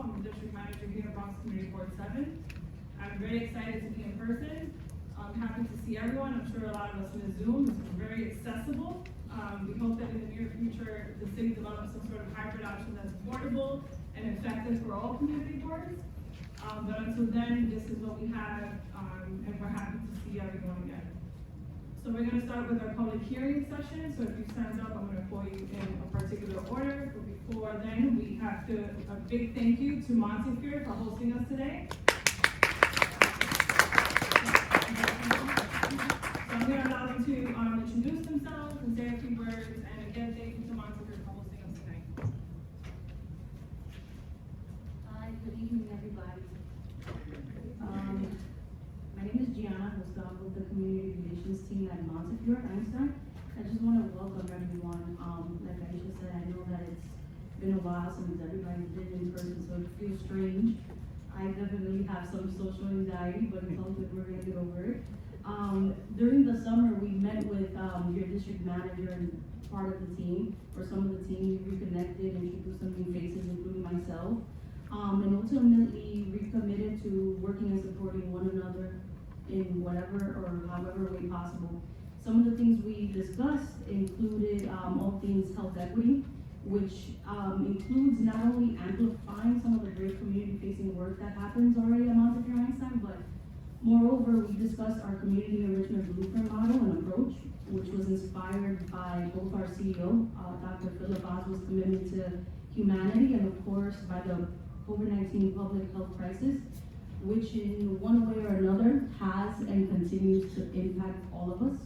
I'm the district manager here at Bronx Community Board 7. I'm very excited to be in person. I'm happy to see everyone. I'm sure a lot of us in the Zoom. It's very accessible. We hope that in the near future, the city develops some sort of hybrid option that's affordable and effective for all community boards. But until then, this is what we have, and we're happy to see everyone again. So we're going to start with our public hearing session. So if you stand up, I'm going to call you in a particular order. But before then, we have a big thank you to Montefiore for hosting us today. So I'm going to allow them to introduce themselves and say a few words. And again, thank you to Montefiore for hosting us today. Hi, good evening, everybody. My name is Gianna, who's with the Community Relations team at Montefiore, Einstein. I just want to welcome everyone. Like Aisha said, I know that it's been a while since everybody did in person, so it feels strange. I definitely have some social anxiety, but it's all good, we're going to get over it. During the summer, we met with your district manager and part of the team, or some of the team. We reconnected, introduced some new faces, including myself. And ultimately recommitted to working and supporting one another in whatever or however way possible. Some of the things we discussed included all things health equity, which includes not only amplifying some of the great community-facing work that happens already at Montefiore Einstein, but moreover, we discussed our community enrichment blueprint model and approach, which was inspired by both our CEO, Dr. Philip Oswald's commitment to humanity, and of course, by the COVID-19 public health crisis, which in one way or another has and continues to impact all of us.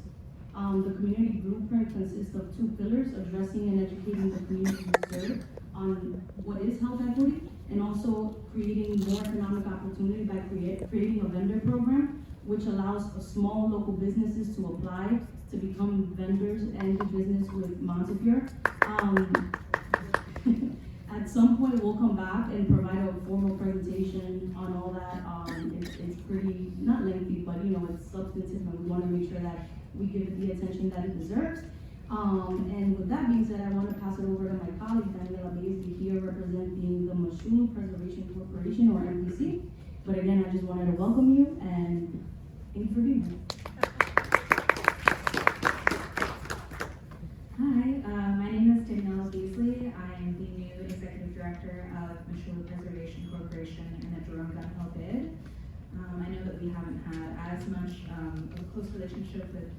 The community blueprint consists of two pillars: addressing and educating the community we serve on what is health equity, and also creating more economic opportunity by creating a vendor program, which allows small local businesses to apply to become vendors and do business with Montefiore. At some point, we'll come back and provide a formal presentation on all that. It's pretty, not lengthy, but it's substantive, and we want to make sure that we give it the attention that it deserves. And with that being said, I want to pass it over to my colleague, Daniela Beasley, here representing the Mashulu Preservation Corporation, or MPC. But again, I just wanted to welcome you and thank you for being here. Hi, my name is Daniela Beasley. I am the new Executive Director of Mashulu Preservation Corporation and the Jerome Gun Hill bid. I know that we haven't had as much of a close relationship with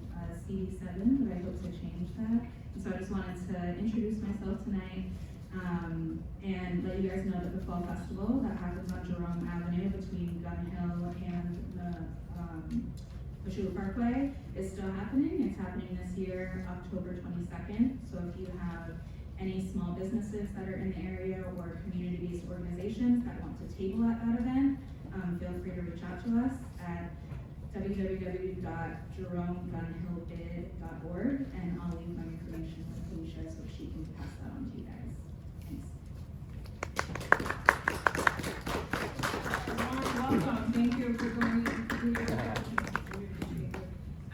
CD7, but I hope to change that. And so I just wanted to introduce myself tonight and let you guys know that the Fall Festival that happens on Jerome Avenue between Gun Hill and the Mashulu Parkway is still happening. It's happening this year, October 22nd. So if you have any small businesses that are in the area or community-based organizations that want to table at that event, feel free to reach out to us at www.jeromegunhillbid.org, and I'll leave my information with Felicia so she can pass that on to you guys. Thanks. Welcome. Thank you for joining us.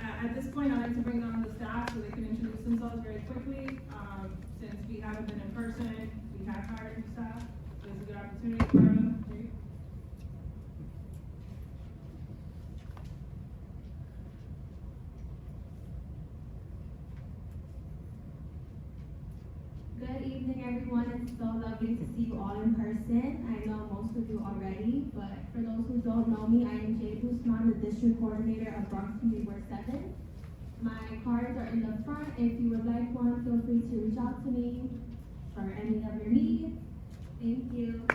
At this point, I'd like to bring on the staff so they can introduce themselves very quickly. Since we haven't been in person, we have hired new staff. So it's a good opportunity for them. Good evening, everyone. It's so lovely to see you all in person. I know most of you already, but for those who don't know me, I am Jade Guzman, the District Coordinator of Bronx Community Board 7. My cards are in the front. If you would like one, feel free to reach out to me for any of your needs. Thank you.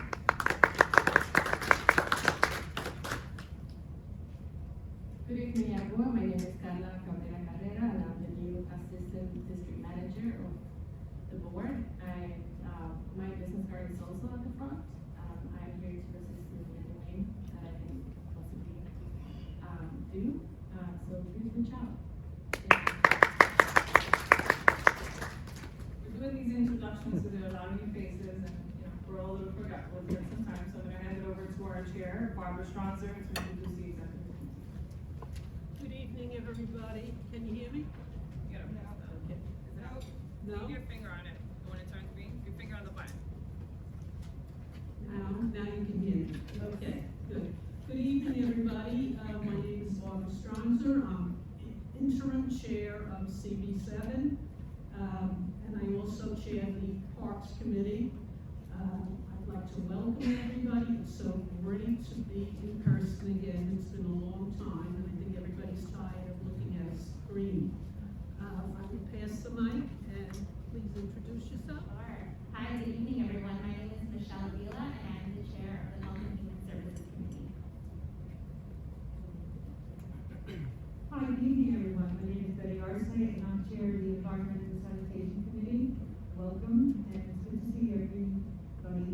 Good evening, everyone. My name is Carla Cabrera Carrera, and I'm the new Assistant District Manager of the board. My business card is also at the front. I'm here to assist in any way that I can possibly do. So please reach out. We're doing these introductions so there are a lot of new faces, and we're all a little forgetful here sometimes. So I'm going to hand it over to our chair, Barbara Stronzer, to introduce the executive. Good evening, everybody. Can you hear me? Get up now. Okay. No? Leave your finger on it. You want to turn green? Your finger on the button. Now you can Stronzer. I'm interim chair of CB7, and I also chair the Parks Committee. I'd like to welcome everybody. It's so great to be in person again. It's been a long time, and I think everybody's tired of looking at a screen. I will pass the mic, and please introduce yourself. Sure. Hi, good evening, everyone. My name is Michelle Avila, and I'm the chair of the Health and Human Services Committee. Hi, good evening, everyone. My name is Betty Arce, and I'm chair of the Environment and Sanitation Committee. Welcome, and it's good to see everybody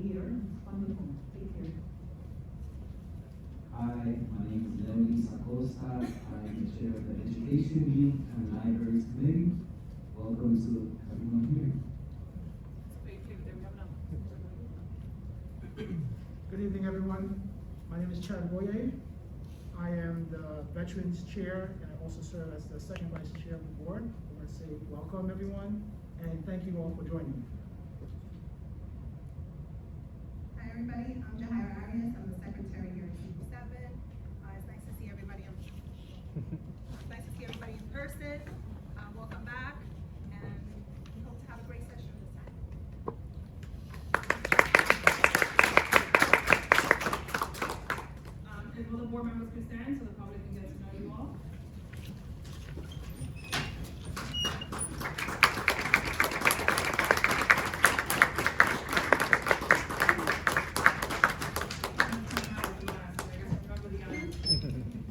here. It's wonderful. Take care. Hi, my name is Leonis Acosta. I'm the chair of the Education Week and Libraries Committee. Welcome to everyone here. Good evening, everyone. My name is Chad Boye. I am the Veterans Chair, and I also serve as the second vice chair of the board. I want to say welcome, everyone, and thank you all for joining me. Hi everybody, I'm Jahira Arias, I'm the secretary here at CB7. It's nice to see everybody in person. Welcome back, and we hope to have a great session this time. And will the board members please stand so the public can get to know you all?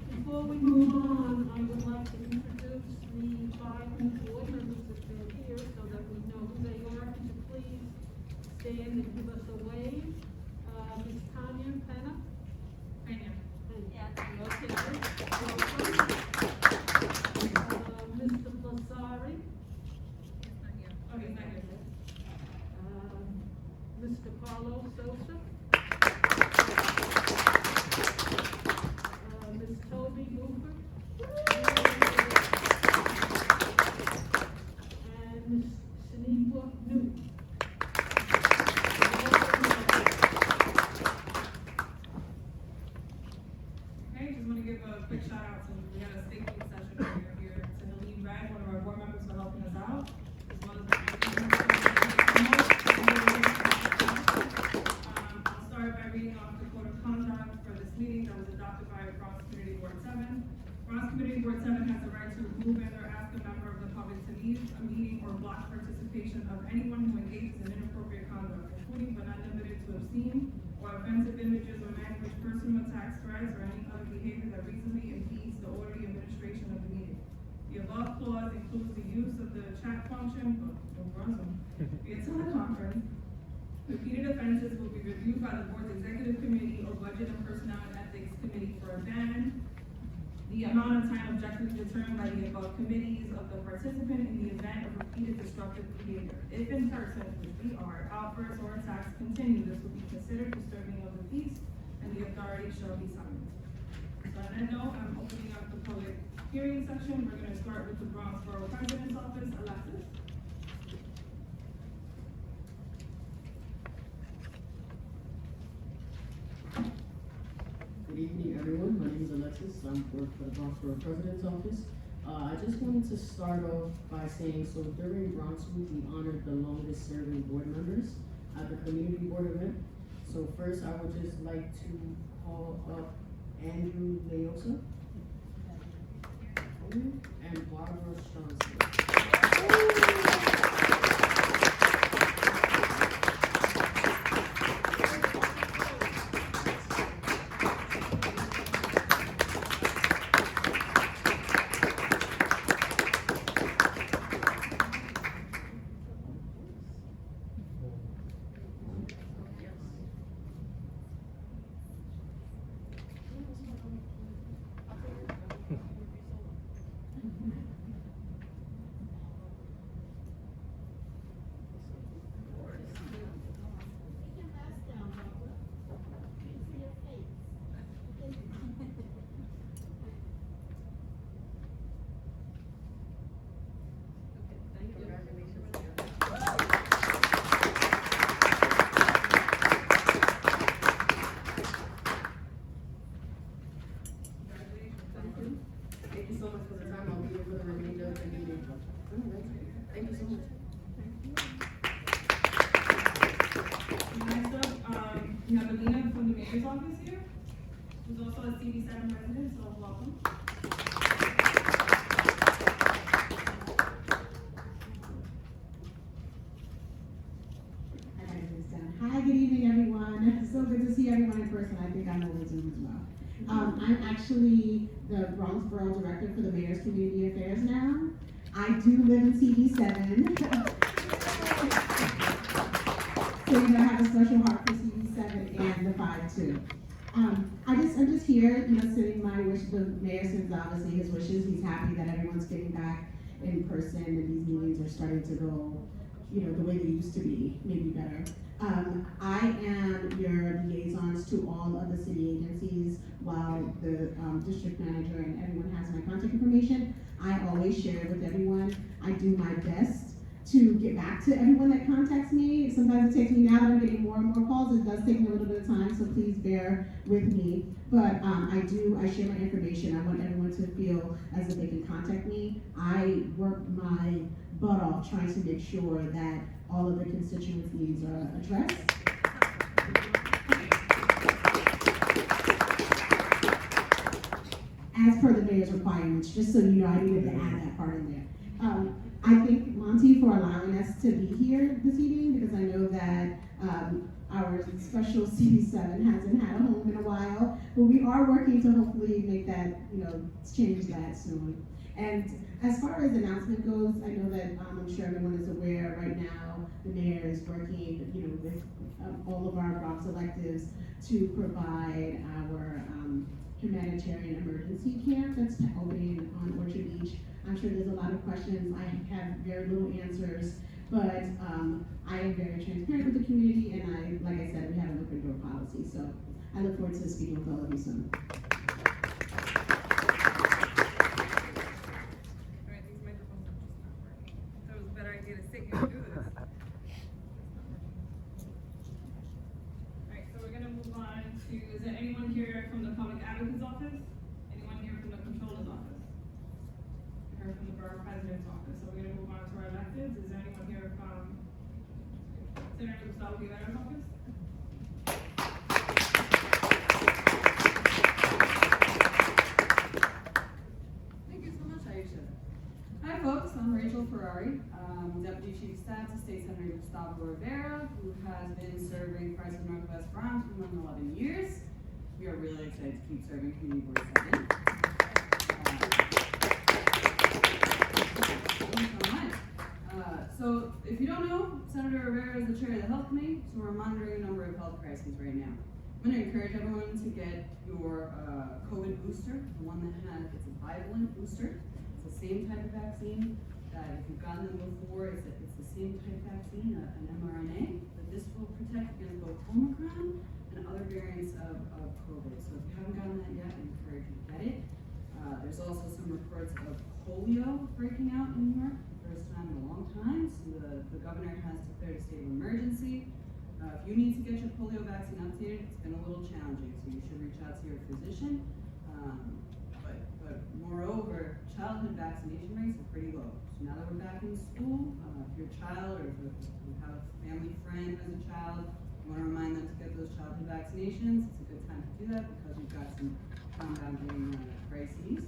Before we move on, I would like to introduce the five new board members that are here so that we know who they are. Could you please stand and give us a wave? Ms. Tanya Penna? Pena. Okay. Mr. Plasari? Okay, thank you. Mr. Carlos Sosa? Ms. Toby Buford? And Ms. Shaniqua Newton. Okay, just want to give a quick shout out to, we had a staking session earlier here to Helene Bragg, one of our board members, for helping us out, as well as I'll start by reading off the code of conduct for this meeting that was adopted by Bronx Community Board 7. Bronx Community Board 7 has the right to remove and/or ask a member of the public to leave a meeting or block participation of anyone who engages in inappropriate conduct, including but not limited to obscene or offensive images or language, personal attacks, threats, or any other behavior that reasonably impedes the orderly administration of the meeting. The above clause includes the use of the chat function, via teleconference. Repeated offenses will be reviewed by the board's executive committee or budget and personnel and ethics committee for a ban. The amount of time objectively determined by the above committees of the participant in the event of repeated disruptive behavior. If in person, which we are, outbursts or attacks continue, this will be considered disturbing of the peace, and the authority shall be summoned. So on that note, I'm opening up the public hearing section. We're gonna start with the Bronx Borough President's Office, Alexis. Good evening, everyone. My name is Alexis. I work for the Bronx Borough President's Office. I just wanted to start off by saying, so during Bronx Week, we honored the longest serving board members at the community board event. So first, I would just like to call up Andrew Leosa and Barbara Johnson. Thank you so much for the time. I'll be here for the remainder of the meeting. Thank you so much. Next up, we have Alina from the mayor's office here, who's also a CD7 resident, so welcome. I gotta get this down. Hi, good evening, everyone. So good to see everyone in person. I think I'm over Zoom as well. I'm actually the Bronx Borough Director for the Mayor's Community Affairs now. I do live in CD7. So you know, I have a special heart for CD7 and the 5 too. I'm just here, sending my wish. The mayor sends obviously his wishes. He's happy that everyone's getting back in person and these meetings are starting to go, the way they used to be, maybe better. I am your liaisons to all of the city agencies, while the district manager and everyone has my contact information. I always share it with everyone. I do my best to get back to everyone that contacts me. Sometimes it takes me, now that I'm getting more and more calls, it does take me a little bit of time, so please bear with me. But I share my information. I want everyone to feel as if they can contact me. I work my butt off trying to make sure that all of the constituents' needs are addressed. As per the mayor's requirements, just so you know, I needed to add that part in there. I thank Monty for allowing us to be here this evening, because I know that our special CD7 hasn't had a home in a while, but we are working to hopefully make that, change that soon. And as far as announcement goes, I know that I'm sure everyone is aware right now, the mayor is working, with all of our Bronx electives to provide our humanitarian emergency camp that's opening on Orchard Beach. I'm sure there's a lot of questions. I have very little answers, but I am very transparent with the community, and like I said, we have an open door policy. So I look forward to speaking with all of you soon. Alright, these microphones are just not working. So it was a better idea to sit here and do this. Alright, so we're gonna move on to, is there anyone here from the public advocate's office? Anyone here from the controller's office? Or from the borough president's office? So we're gonna move on to our electeds. Is there anyone here from Senator Gustavo Rivera's office? Thank you so much, Aisha. Hi folks, I'm Rachel Ferrari, Deputy Chief of Staff to State Senator Gustavo Rivera, who has been serving Christ of Northwest Bronx for more than 11 years. We are really excited to keep serving Community Board 7. Thank you so much. So if you don't know, Senator Rivera is the chair of the Health Committee, so we're monitoring a number of health crises right now. I'm going to encourage everyone to get your COVID booster, the one that it's a bivalent booster. It's the same type of vaccine that if you've gotten them before, it's the same type of vaccine, an mRNA, but this will protect against both Omicron and other variants of COVID. So if you haven't gotten that yet, I encourage you to get it. There's also some reports of polio breaking out in New York, first time in a long time. So the governor has declared a state of emergency. If you need to get your polio vaccine updated, it's been a little challenging, so you should reach out to your physician. But moreover, childhood vaccination rates are pretty low. So now that we're back in school, if your child or if you have a family friend who has a child, you want to remind them to get those childhood vaccinations. It's a good time to do that because we've got some compounding crises.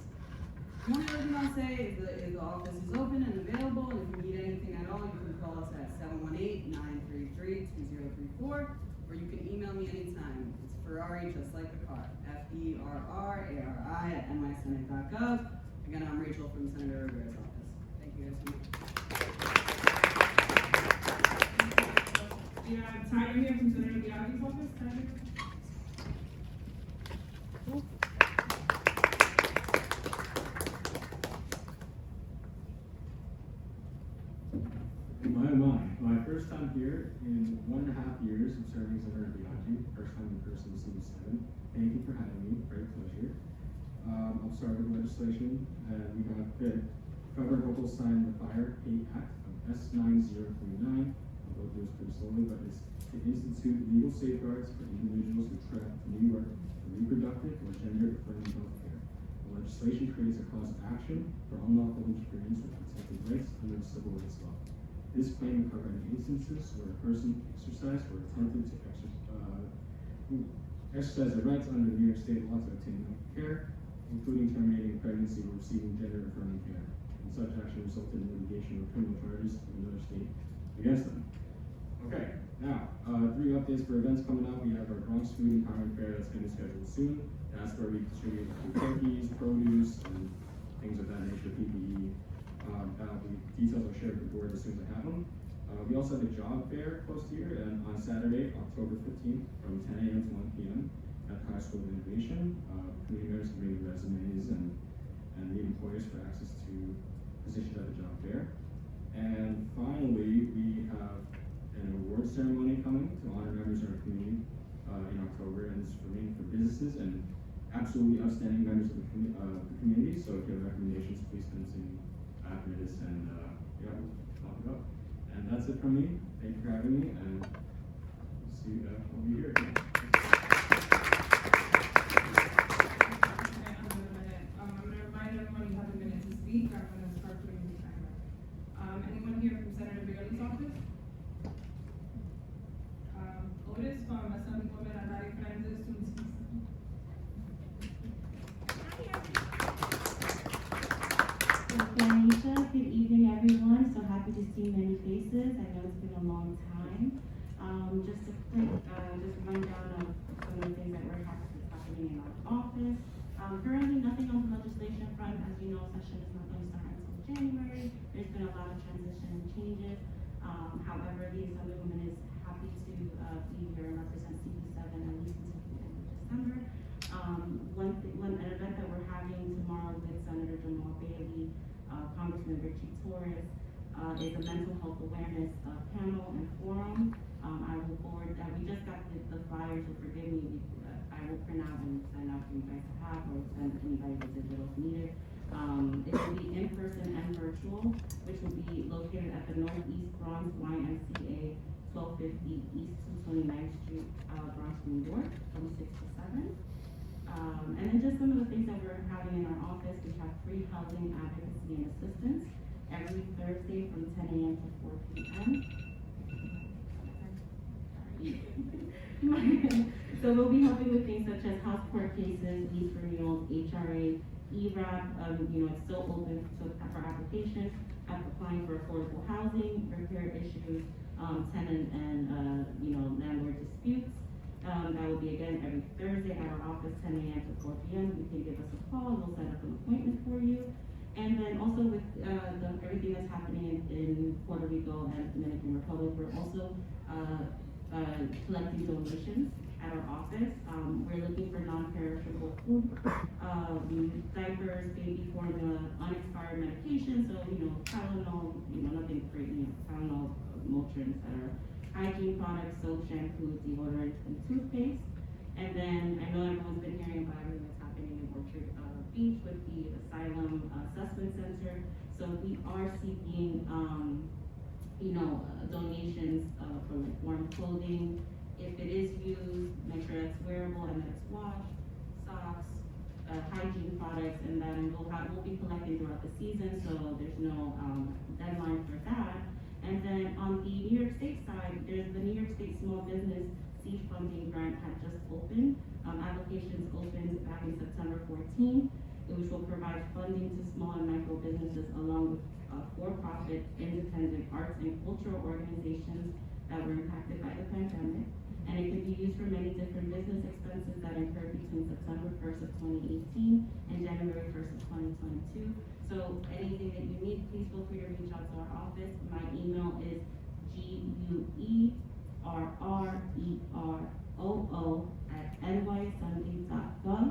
The only other thing I'll say is the office is open and available, and if you need anything at all, you can call us at 718-933-2034, or you can email me anytime. It's Ferrari, just like the car, FERRARI@nysenate.gov. Again, I'm Rachel from Senator Rivera's office. Thank you guys so much. We have Tyler here from Senator Biaggi's office. Tyler? My first time here in 1.5 years of serving as Senator Biaggi, first time in person in CD7. Thank you for having me, great pleasure. I'll start with legislation. We got the Governor Hochul signed the Fire Hate Act of S9039. I'll go through this pretty slowly, but it's to institute legal safeguards for individuals who travel to New York for reproductive or gender-affirming health care. The legislation creates a cause of action for unlawful interference with protected rights under the civil rights law. This claim will cover any instances where a person exercised or attempted to exercise the rights under New York State law to obtain medical care, including terminating pregnancy or receiving gender-affirming care. And such action resulted in litigation or criminal charges in another state against them. Okay, now, 3 updates for events coming up. We have our Bronx Food Empowerment Fair that's going to be scheduled soon. That's where we distribute turkeys, produce, and things of that nature, PPE. The details are shared with the board as soon as I have them. We also have a job fair close to here and on Saturday, October 15th, from 10 a.m. to 1 p.m. at the High School of Innovation. Community members can bring their resumes and meet employers for access to positions at the job fair. And finally, we have an award ceremony coming to honor members of our community in October, and it's mainly for businesses and absolutely outstanding members of the community. So if you have recommendations, please send them to me after this, and yeah, we'll talk it up. And that's it from me. Thank you for having me, and we'll see. I'll be here again. I'm going to remind everyone you have a minute to speak. I'm going to start putting the timer. Anyone here from Senator Bailey's office? Otis from Assemblywoman Adari Francis. Anisha, good evening everyone. So happy to see many faces. I know it's been a long time. Just a quick rundown of some of the things that we're happening in our office. Currently nothing on the legislation front. As you know, session is not going to start until January. There's been a lot of transition and changes. However, the Assemblywoman is happy to be here and represent CB7 at least until the end of December. One event that we're having tomorrow with Senator Jamal Bailey, Congressman Richie Torres, is a mental health awareness panel and forum. I will forward that. We just got the flyers, so forgive me. I will print out and send out for you guys to have, or send anybody the digital if needed. It will be in person and virtual, which will be located at the Northeast Bronx YMCA, 1250 East 229th Street, Bronx, New York, from 6 to 7. And then just some of the things that we're having in our office. We have free housing advocacy and assistance every Thursday from 10 a.m. to 4 p.m. So we'll be helping with things such as house court cases, lease renewals, HRA, ERAP. It's still open for applications, applying for affordable housing, repair issues, tenant and landlord disputes. That will be again every Thursday at our office, 10 a.m. to 4 p.m. You can give us a call, we'll set up an appointment for you. And then also with everything that's happening in Puerto Rico and Dominican Republic, we're also collecting donations at our office. We're looking for non-perishable food, diapers, baby formula, unexpired medications, so Tylenol, nothing crazy, Tylenol, Motrin, etc. Hygiene products, soap, shampoo, deodorant, and toothpaste. And then I know everyone's been hearing about everything that's happening in Orchard Beach with the Asylum Assessment Center. So we are seeking, donations for like warm clothing. If it is used, make sure it's wearable and that it's washed, socks, hygiene products, and then we'll be collecting throughout the season, so there's no deadline for that. And then on the New York State side, there's the New York State Small Business Seed Funding Grant had just opened. Applications opened back in September 14th, which will provide funding to small and micro businesses along with for-profit, independent arts and cultural organizations that were impacted by the pandemic. And it can be used for many different business expenses that incurred between September 1st of 2018 and January 1st of 2022. So anything that you need, please feel free to reach out to our office. My email is guerroo@nyassembly.gov,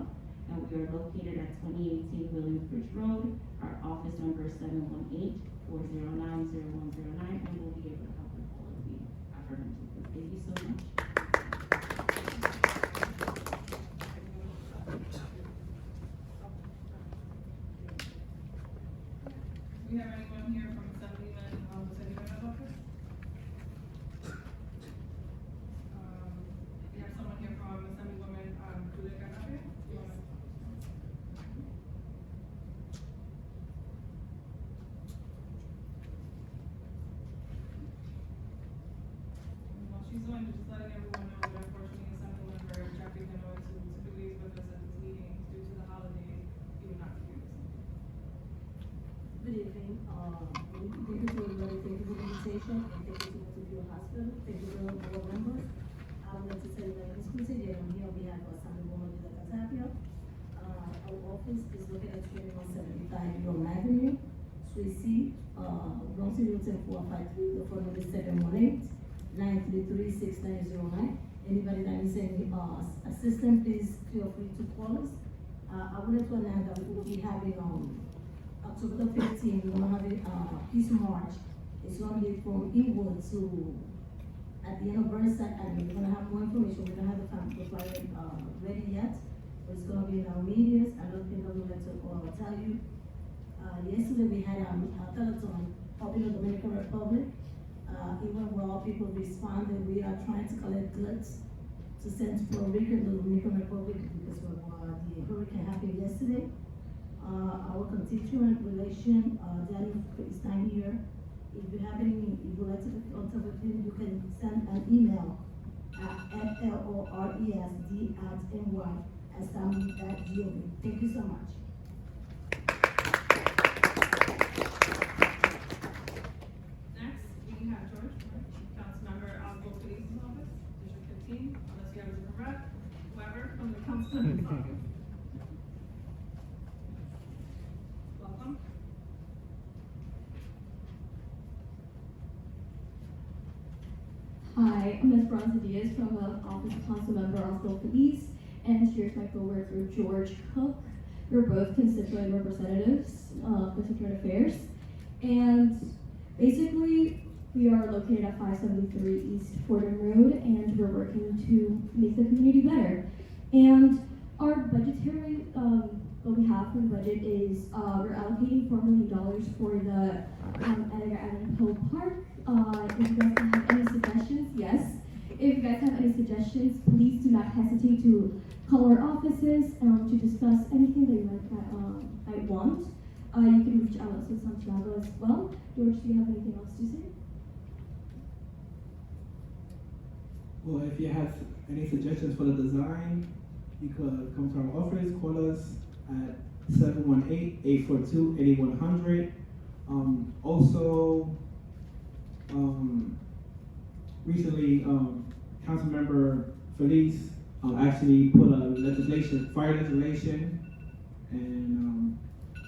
and we are located at 2018 Williamsbridge Road. Our office number is 718-409-0109, and we'll be able to help with all of the affirmations. Thank you so much. Do we have anyone here from Assemblyman, Assemblyman's office? We have someone here from Assemblywoman, Julia Garnape. Good evening, thank you to everybody, thank you for the invitation, and thank you to Montevideo Hospital, thank you to all the board members. I would like to tell you that I'm here on behalf of Assembly Woman Lila Catapia. Our office is located at 2175 York Avenue, Suite C, Bronx, New York, 453, the phone number is 718-933-6909. Anybody that needs any, assistance, please feel free to call us. I wanted to announce that we will be having, October the 15th, we're gonna have a peace march. It's gonna be from Inwood to, at the end of Burnside Avenue. We're gonna have more information, we don't have the flyer, ready yet, but it's gonna be in our medias. Another thing that we would like to, tell you, yesterday we had, a telethon, helping the Dominican Republic. Even while people responded, we are trying to collect goods to send to Puerto Rico and the Dominican Republic because of, the hurricane happened yesterday. Our constituent relation, Danny is not here. If you have any, if you would like to be on top of him, you can send an email at floresd@ny.gov. Thank you so much. Next, we have George, Councilmember Oswald Police's office, District 15, unless you have a different rep, whoever from the Councilmember's office. Welcome. Hi, I'm Ms. Bronza Diaz from the Office of Councilmember Oswald Police, and here's my coworker George Cook. We're both constituent representatives of Constituent Affairs, and basically we are located at 573 East Fordham Road, and we're working to make the community better. And our budgetary, what we have for the budget is we're allocating $4 million for the Edgar Allan Poe Park. If you guys have any suggestions, yes. If you guys have any suggestions, please do not hesitate to call our offices to discuss anything that you might want. You can reach out to Santiago as well. George, do you have anything else to say? Well, if you have any suggestions for the design, you could come to our office, call us at 718-842-8100. Recently, Councilmember Feliz actually put a fire legislation, and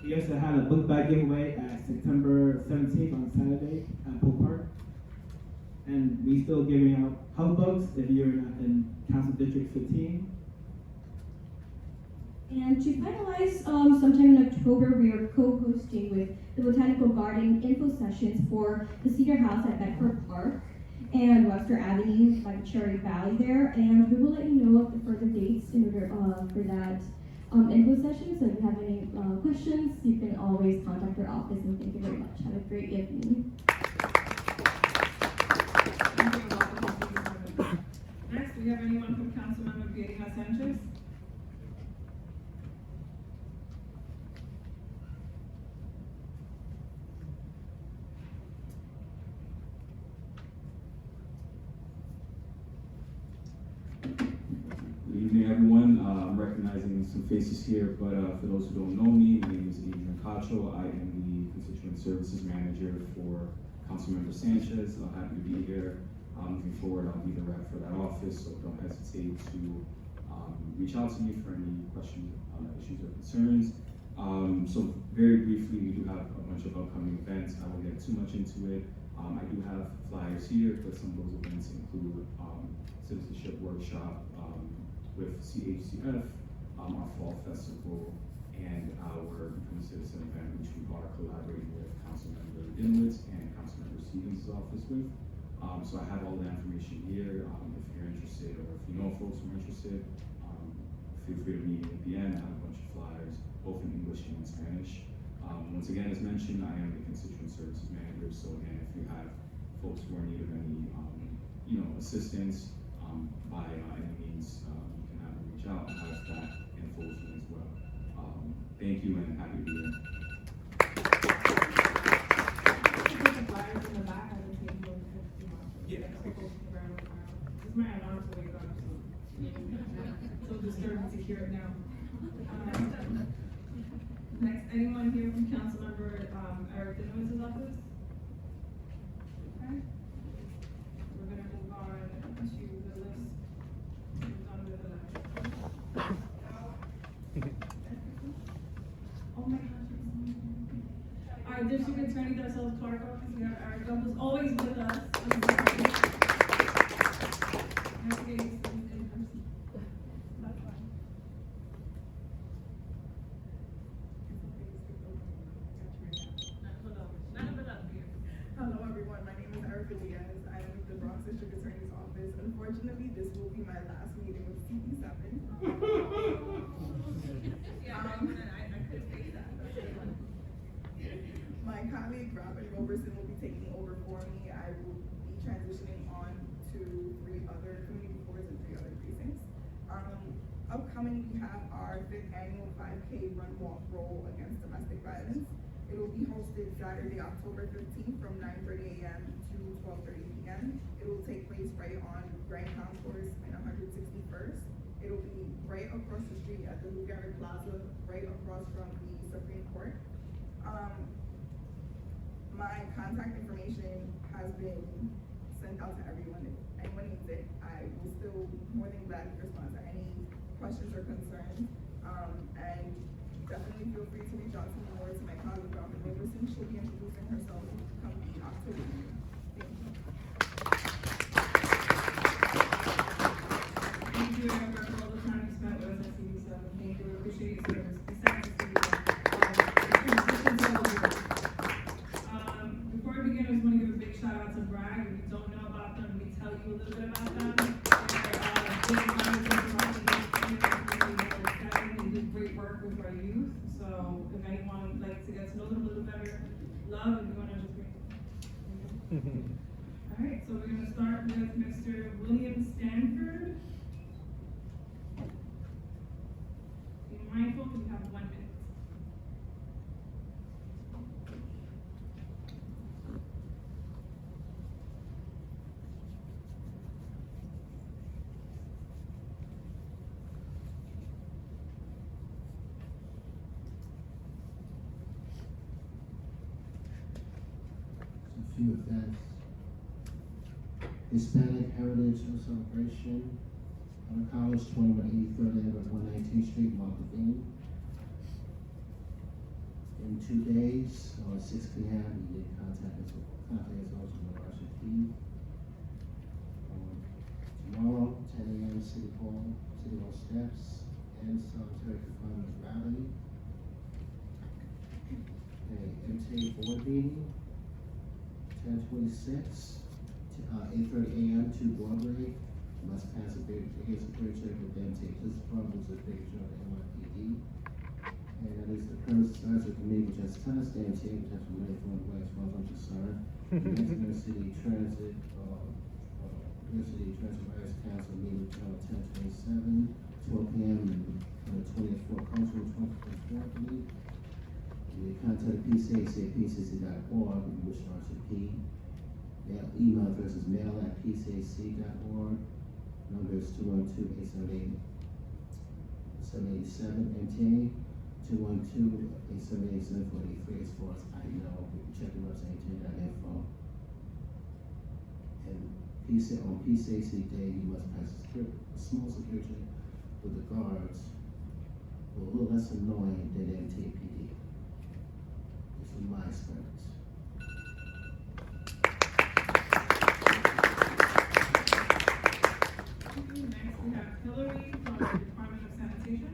we also had a book bag giveaway at September 17th on Saturday at Poe Park. And we still giving out health bugs if you're in Council District 15. And to finalize, sometime in October, we are co-hosting with the Botanical Garden info sessions for the Cedar House at Bedford Park and Webster Avenue by the Cherry Valley there. And we will let you know of the further dates in order for that info session. So if you have any questions, you can always contact our office. And thank you very much. Have a great evening. Next, we have anyone from Councilmember Vieira Sanchez? Good evening, everyone. I'm recognizing some faces here, but for those who don't know me, my name is Adrian Cacho. I am the Constituent Services Manager for Councilmember Sanchez. I'm happy to be here. Moving forward, I'll be the rep for that office, so don't hesitate to reach out to me for any questions, issues, or concerns. So very briefly, we do have a bunch of upcoming events. I won't get too much into it. I do have flyers here, but some of those events include citizenship workshop with CHCF, our fall festival, and our Become a Citizen event, which we are collaborating with Councilmember Dinowitz and Councilmember Stevens' office with. So I have all the information here. If you're interested, or if you know folks who are interested, feel free to meet me at the end. I have a bunch of flyers, both in English and in Spanish. Once again, as mentioned, I am the Constituent Services Manager. So again, if you have folks who are in need of any, assistance, by any means, you can have them reach out and have that info with me as well. Thank you, and happy to be here. It's my alarm to wake up, so disturbing to hear it now. Next anyone here from Councilmember, Eric Denoise's office? Okay. We're gonna move on to the list. Move on with the list. Oh my gosh. Our district attorney, that's all clerk office, we have Erica, who's always with us. Hello everyone, my name is Erica Diaz. I am with the Bronx District Attorney's Office. Unfortunately, this will be my last meeting with CB7. My colleague Robin Roberson will be taking over for me. I will be transitioning on to 3 other community boards and 3 other precincts. Upcoming, we have our 5th annual 5K Run Walk Roll Against Domestic Violence. It will be hosted Saturday, October 15th from 9:30 a.m. to 12:30 p.m. It will take place right on Grand Concourse and 161st. It will be right across the street at the Lou Gehrig Plaza, right across from the Supreme Court. My contact information has been sent out to everyone. If anyone needs it, I will still more than gladly respond to any questions or concerns. And definitely feel free to reach out to me or to my colleague, Robin Roberson. She'll be introducing herself come the October meeting. Thank you. Thank you, Erica, for all the time you spent with us at CB7. Thank you, we appreciate your service. Before we begin, I just want to give a big shout out to Bragg. If you don't know about them, we tell you a little bit about them. They do great work with our youth. So if anyone would like to get to know them a little better, love, if you want to just bring. All right, so we're going to start with Mr. William Stanford. Be mindful, we have 1 minute. A few events. Hispanic Heritage Celebration, Hunter College, 2183rd Avenue, 119th Street, Martha's. In 2 days, at 6 p.m., you need contact us also with RCP. Tomorrow, 10 a.m., City Hall steps, and solitary confinement rally. MTA board meeting, 10/26, 8:30 a.m. to Broadway. Must pass a security check with MTA Police Department, a picture of the NYPD. And that is the premise of the committee, which has tennis, the MTA, which has money from the way as far as I'm concerned. The next New York City Transit, New York City Transit Rights Council meeting, 10/27, 12 p.m. on the 24th Cultural 24th meeting. You contact PCAC at pcac.org, which RCP. Email address is mail@pcac.org. Number is 212-878-787 MTA, 212-878-7483 as far as I know. You can check the website, mta.info. And on PCAC day, you must pass a small security check with the guards, a little less annoying than MTPD. From my experience. Thank you. Next, we have Hillary from the Department of Sanitation.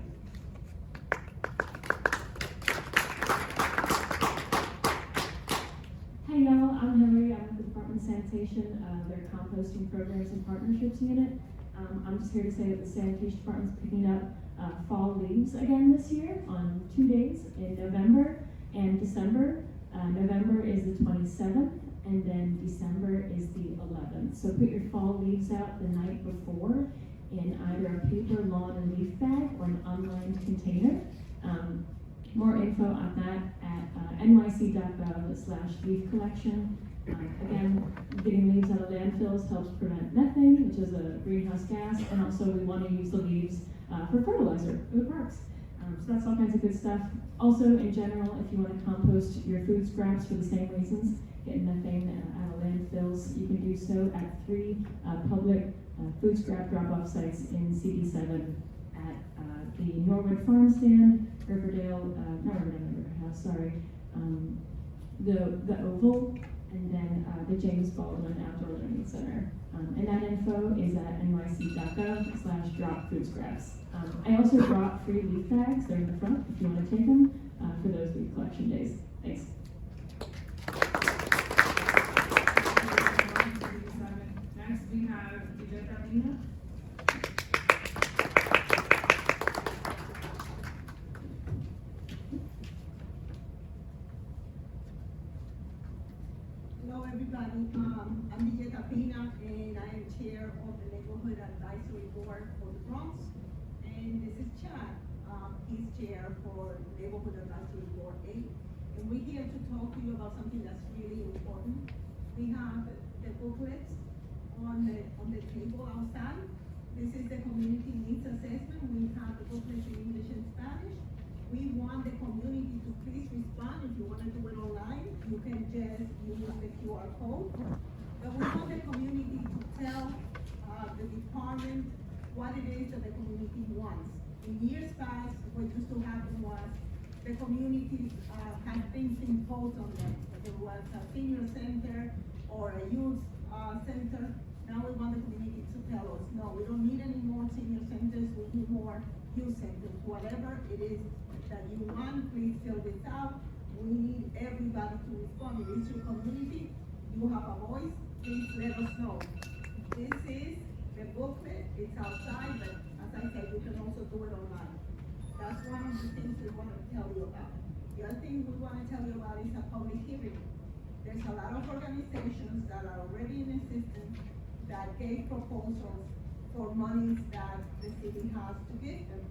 Hey y'all, I'm Hillary. I'm with the Department of Sanitation, their composting programs and partnerships unit. I'm just here to say that the sanitation department's picking up fall leaves again this year on 2 days in November and December. November is the 27th, and then December is the 11th. So put your fall leaves out the night before in either a paper, lawn, and leaf bag or an unlined container. More info on that at nyc.gov/leaf collection. Again, getting leaves out of landfills helps prevent methane, which is a greenhouse gas, and also we want to use the leaves for fertilizer for the parks. So that's all kinds of good stuff. Also, in general, if you want to compost your food scraps for the same reasons, get methane out of landfills, you can do so at 3 public food scrap drop-off sites in CD7 at the Norwood Farm Stand, Riverdale, the Oval, and then the James Baldwin Outdoor Learning Center. And that info is at nyc.gov/drop food scraps. I also brought free leaf bags. They're in the front if you want to take them for those leaf collection days. Thanks. Next, we have Carolina. Hello, everybody. I'm Villeta Pina, and I am chair of the Neighborhood Advisory Board for the Bronx. And this is Chad. He's chair for Neighborhood Advisory Board 8. And we're here to talk to you about something that's really important. We have the booklets on the table outside. This is the community needs assessment. We have the booklets in English and Spanish. We want the community to please respond. If you want to do it online, you can just use the QR code. But we want the community to tell the department what it is that the community wants. In years past, what used to happen was the communities had things imposed on them. Whether it was a senior center or a youth center. Now we want the community to tell us, no, we don't need any more senior centers, we need more youth centers. Whatever it is that you want, please fill this out. We need everybody to respond. It is your community, you have a voice, please let us know. This is the booklet, it's outside, but as I said, you can also do it online. That's one of the things we want to tell you about. The other thing we want to tell you about is a public hearing. There's a lot of organizations that are already in existence that gave proposals for monies that the city has to give them.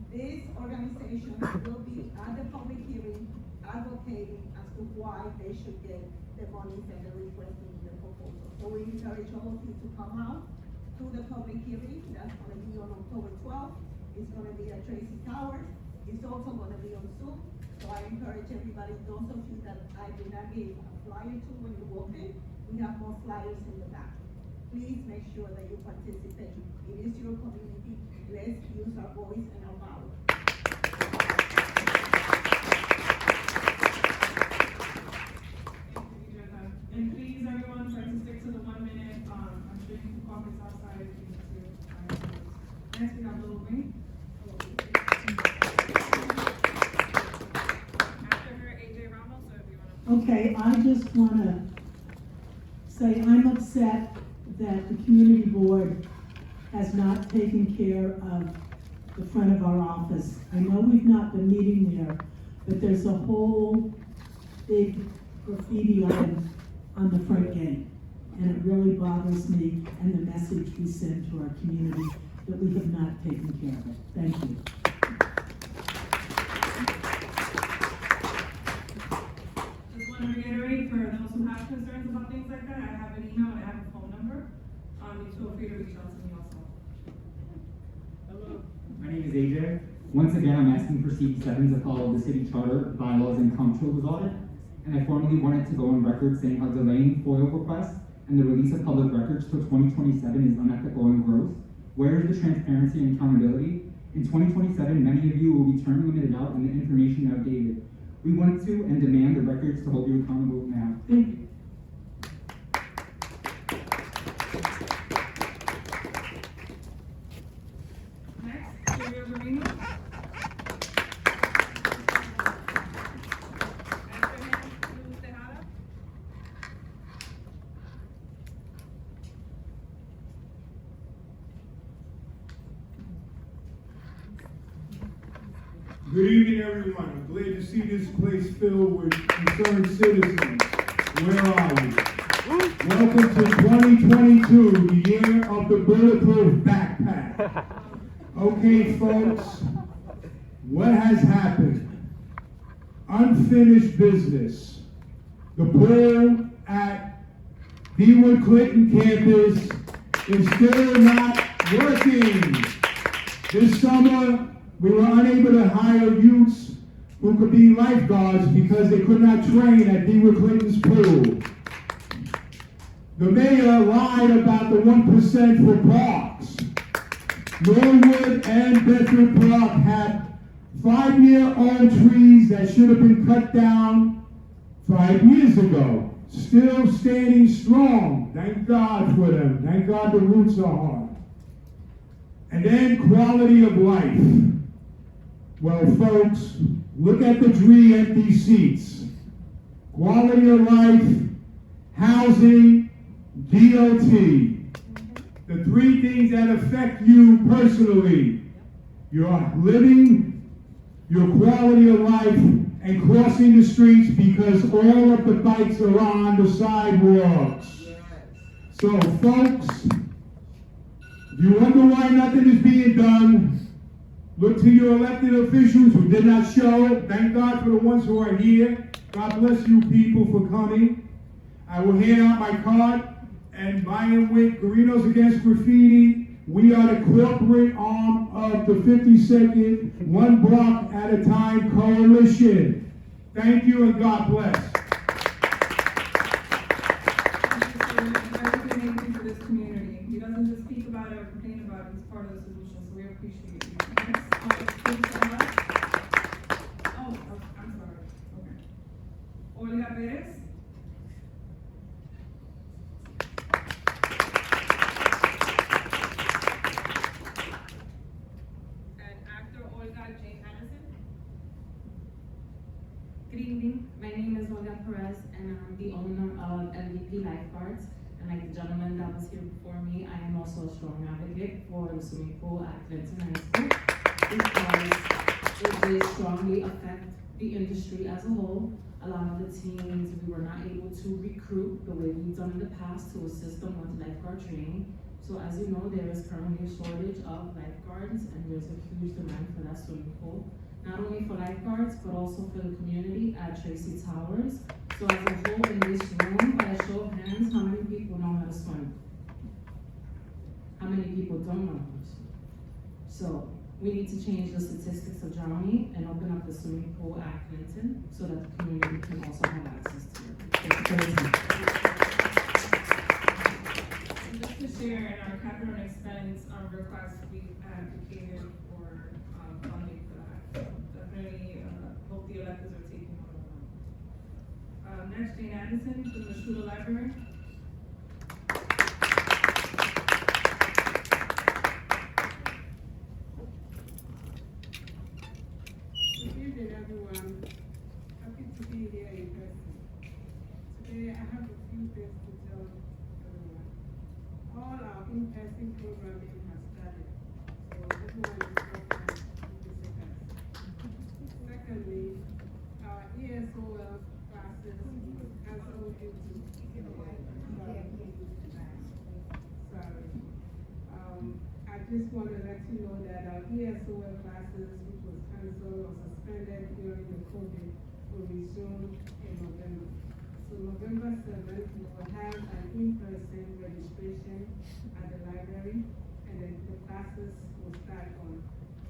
These organizations will be at the public hearing advocating as to why they should get the monies that they're requesting in the proposal. So we encourage all of you to come out to the public hearing. That's going to be on October 12th. It's going to be at Tracy Towers. It's also going to be on Zoom. So I encourage everybody, those of you that I did not give a flyer to when you walk in, we have more flyers in the back. Please make sure that you participate. It is your community. Let's use our voice and our power. And please, everyone, try to stick to the 1 minute. I'm sure you can call this outside if you need to. Next, we have Little Green. After her, AJ Ramos, so if you want to. Okay, I just want to say I'm upset that the community board has not taken care of the front of our office. I know we've not been meeting there, but there's a whole big graffiti on the front gate. And it really bothers me and the message we send to our community that we have not taken care of it. Thank you. Just want to reiterate for those who have concerns about things like that, I have an email and I have a phone number. Feel free to reach out to me also. Hello. My name is AJ. Once again, I'm asking for CD7 to follow the city charter, bylaws, and comptroller's audit. And I formally wanted to go on record saying how delaying FOIL requests and the release of public records till 2027 is unethical and gross. Where is the transparency and accountability? In 2027, many of you will be term limited out and the information outdated. We want to and demand the records to hold you accountable now. Thank you. Good evening, everyone. I'm glad to see this place filled with concerned citizens. Where are you? Welcome to 2022, the year of the bulletproof backpack. Okay, folks, what has happened? Unfinished business. The pool at Beawood Clinton campus is still not working. This summer, We were unable to hire youths who could be lifeguards because they could not train at D. Clinton's pool. The mayor lied about the 1% for parks. Norwood and Bedford Park have 5-year-old trees that should have been cut down 5 years ago. Still standing strong. Thank God for them. Thank God the roots are hard. And then quality of life. Well, folks, look at the 3 empty seats. Quality of life, housing, DOT. The 3 things that affect you personally. Your living, your quality of life, and crossing the streets because all of the bikes are on the sidewalks. So, folks, if you wonder why nothing is being done, look to your elected officials who did not show. Thank God for the ones who are here. God bless you people for coming. I will hand out my card, and by and with Guarinos Against Graffiti, we are the corporate arm of the 52nd One Block at a Time Coalition. Thank you and God bless. Everything you do for this community. He doesn't just speak about it or complain about it, he's part of the solution, so we appreciate you. Next, please stand up. Oh, I'm sorry. Okay. Olga Perez. And actor Olga J. Anderson. Good evening, my name is Olga Perez and I'm the owner of MVP Lifeguards. And like the gentleman that was here before me, I am also a strong advocate for the swimming pool at Clinton High School because it will strongly affect the industry as a whole. A lot of the teams, we were not able to recruit the way we've done in the past to assist them with lifeguard training. So as you know, there is currently a shortage of lifeguards and there's a huge demand for that swimming pool. Not only for lifeguards, but also for the community at Tracy Towers. So as a whole in this room, by a show of hands, how many people know how to swim? How many people don't know how to swim? So we need to change the statistics of drowning and open up the swimming pool at Clinton so that the community can also have access to it. Thank you for your time. Just to share, in our capital and expense request, we advocated for funding for that. Definitely hope the electors are taking note of that. Next, Jane Anderson from the Schuler Library. Good evening, everyone. Happy to be here in person. Today, I have a few things to tell everyone. All our in-person programming has started, so everyone is welcome to visit us. Secondly, our ESOL classes was cancelled due to sorry. I just want to let you know that our ESOL classes, which was cancelled or suspended during the COVID, will resume in November. So November 7th, we will have an in-person registration at the library, and then the classes will start on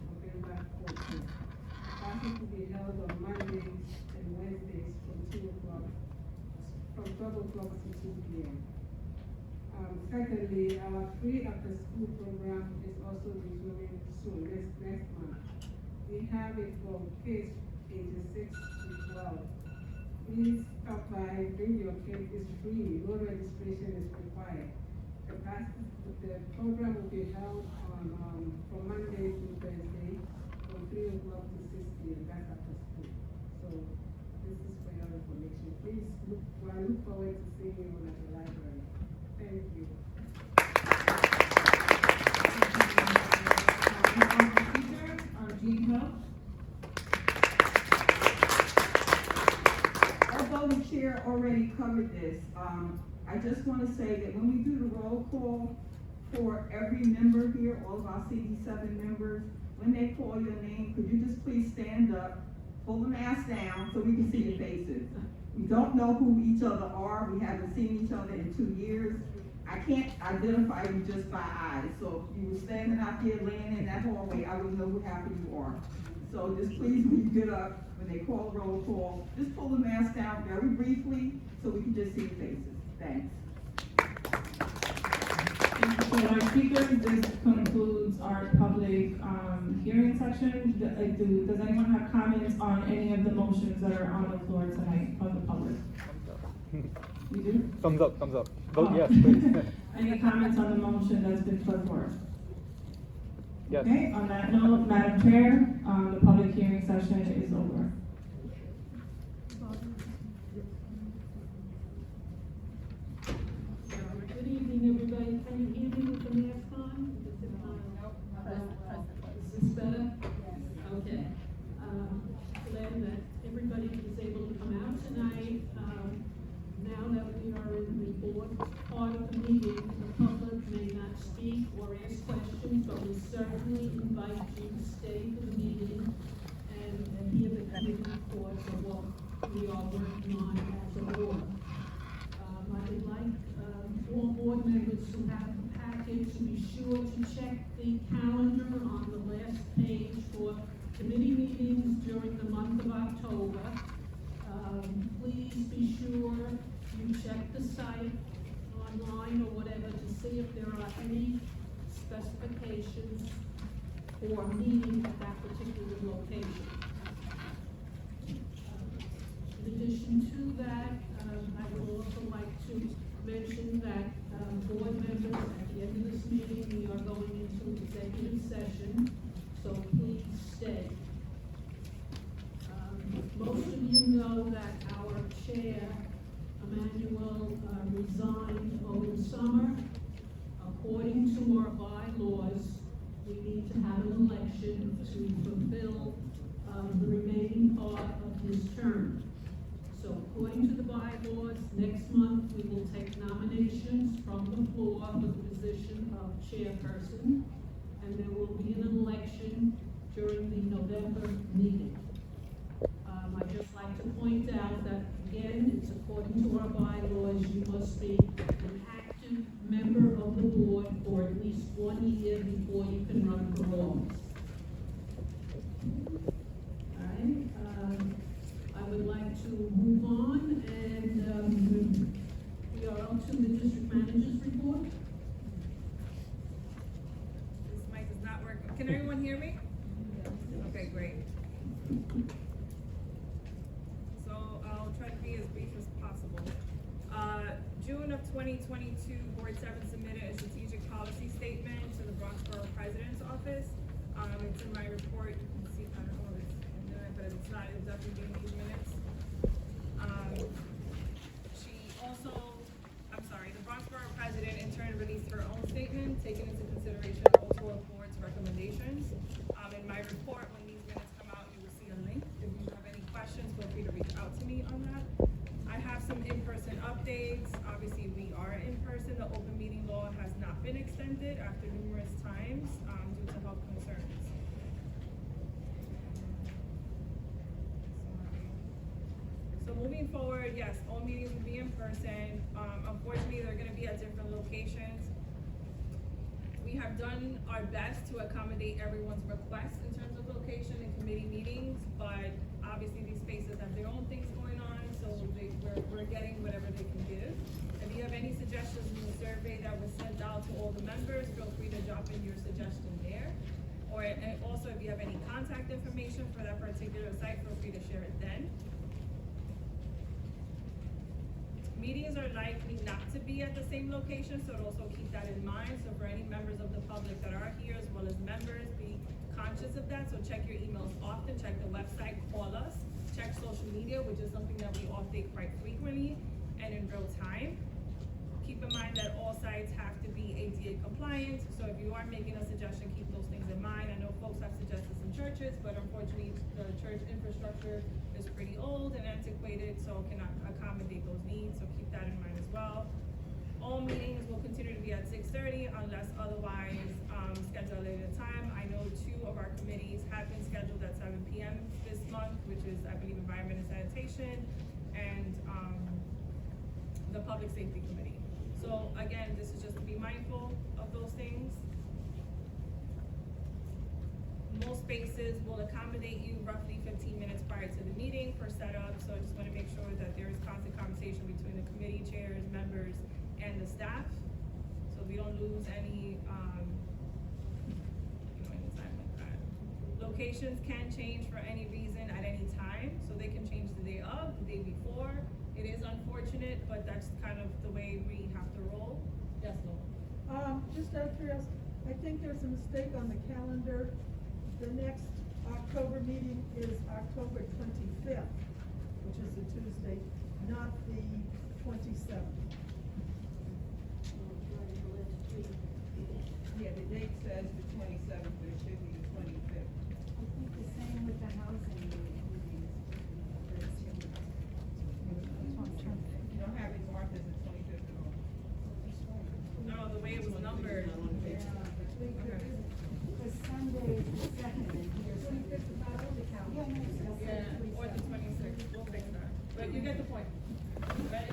November 14th. Classes will be held on Mondays and Wednesdays from 12 o'clock to 2 p.m. Secondly, our free after-school program is also resuming soon, next month. We have it for kids ages 6 to 12. Please stop by, bring your kids, it's free, no registration is required. The program will be held on from Monday to Thursday from 3 o'clock to 6 p.m. That's after school. So this is for your information. Please look forward to seeing you at the library. Thank you. Although the chair already covered this, I just want to say that when we do the roll call for every member here, all of our CD7 members, when they call your name, could you just please stand up, pull the mask down so we can see your faces. We don't know who each other are. We haven't seen each other in 2 years. I can't identify you just by eyes, so if you were standing out there laying in that hallway, I wouldn't know who half of you are. So just please, when you get up, when they call roll call, just pull the mask down very briefly, so we can just see faces. Thanks. So our speakers, this concludes our public hearing section. Does anyone have comments on any of the motions that are on the floor tonight from the public? You do? Thumbs up, thumbs up. Vote Oh. yes, please. Any comments on the motion that's been put forth? Yes. Okay, on that note, Madam Chair, the public hearing session is over. Good evening, everybody. Can you hear me with the mask on? Is this better? Okay. Glad that everybody is able to come out tonight. Now that we are in the board part of the meeting, the public may not speak or ask questions, but we certainly invite you to stay for the meeting and hear the committee reports of what we are working on as a board. I would like all board members who have the package to be sure to check the calendar on the last page for committee meetings during the month of October. Please be sure you check the site online or whatever to see if there are any specifications for a meeting at that particular location. In addition to that, I would also like to mention that board members, at the end of this meeting, we are going into executive session, so please stay. Most of you know that our chair, Emmanuel, resigned over the summer. According to our bylaws, we need to have an election to fulfill the remaining part of his term. So according to the bylaws, next month we will take nominations from the floor for the position of chairperson, and there will be an election during the November meeting. I'd just like to point out that, again, it's according to our bylaws, you must be an active member of the board for at least 1 year before you can run for office. All right, I would like to move on, and we are up to the district manager's report. This mic is not working. Can everyone hear me? Okay, great. So I'll try to be as brief as possible. June of 2022, Board 7 submitted a strategic policy statement to the Bronx Borough President's Office. It's in my report. You can see, I don't know if it's in there, but if it's not, it'll definitely be in these minutes. The Bronx Borough President in turn released her own statement, taking into consideration all 12 board's recommendations. In my report, when these minutes come out, you will see a link. If you have any questions, feel free to reach out to me on that. I have some in-person updates. Obviously, we are in person. The open meeting law has not been extended after numerous times due to health concerns. So moving forward, yes, all meetings will be in person. Unfortunately, they're going to be at different locations. We have done our best to accommodate everyone's requests in terms of location and committee meetings, but obviously these spaces have their own things going on, so we're getting whatever they can give. If you have any suggestions in the survey that was sent out to all the members, feel free to drop in your suggestion there. And also, if you have any contact information for that particular site, feel free to share it then. Meetings are likely not to be at the same location, so also keep that in mind. So for any members of the public that are here, as well as members, be conscious of that. So check your emails often, check the website, call us, check social media, which is something that we update quite frequently and in real time. Keep in mind that all sites have to be ADA compliant, so if you are making a suggestion, keep those things in mind. I know folks have suggested some churches, but unfortunately the church infrastructure is pretty old and antiquated, so cannot accommodate those needs, so keep that in mind as well. All meetings will continue to be at 6:30 unless otherwise scheduled at a time. I know 2 of our committees have been scheduled at 7 p.m. this month, which is, I believe, Environment and Sanitation and the Public Safety Committee. So again, this is just to be mindful of those things. Most spaces will accommodate you roughly 15 minutes prior to the meeting for setup, so I just wanna make sure that there is constant conversation between the committee chairs, members, and the staff. So we don't lose any, any time like that. Locations can change for any reason at any time, so they can change the day of, the day before. It is unfortunate, but that's kind of the way we have to roll. Yes, Laura? Just out of curiosity, I think there's a mistake on the calendar. The next October meeting is October 25th, which is a Tuesday, not the 27th. Yeah, the date says the 27th, but it should be the 25th. I think the same with the housing meeting. You don't have it marked as the 25th at all. No, the way it was numbered. The Sunday is the second, and here's. Yeah, or the 26th, we'll fix that. But you get the point. Right?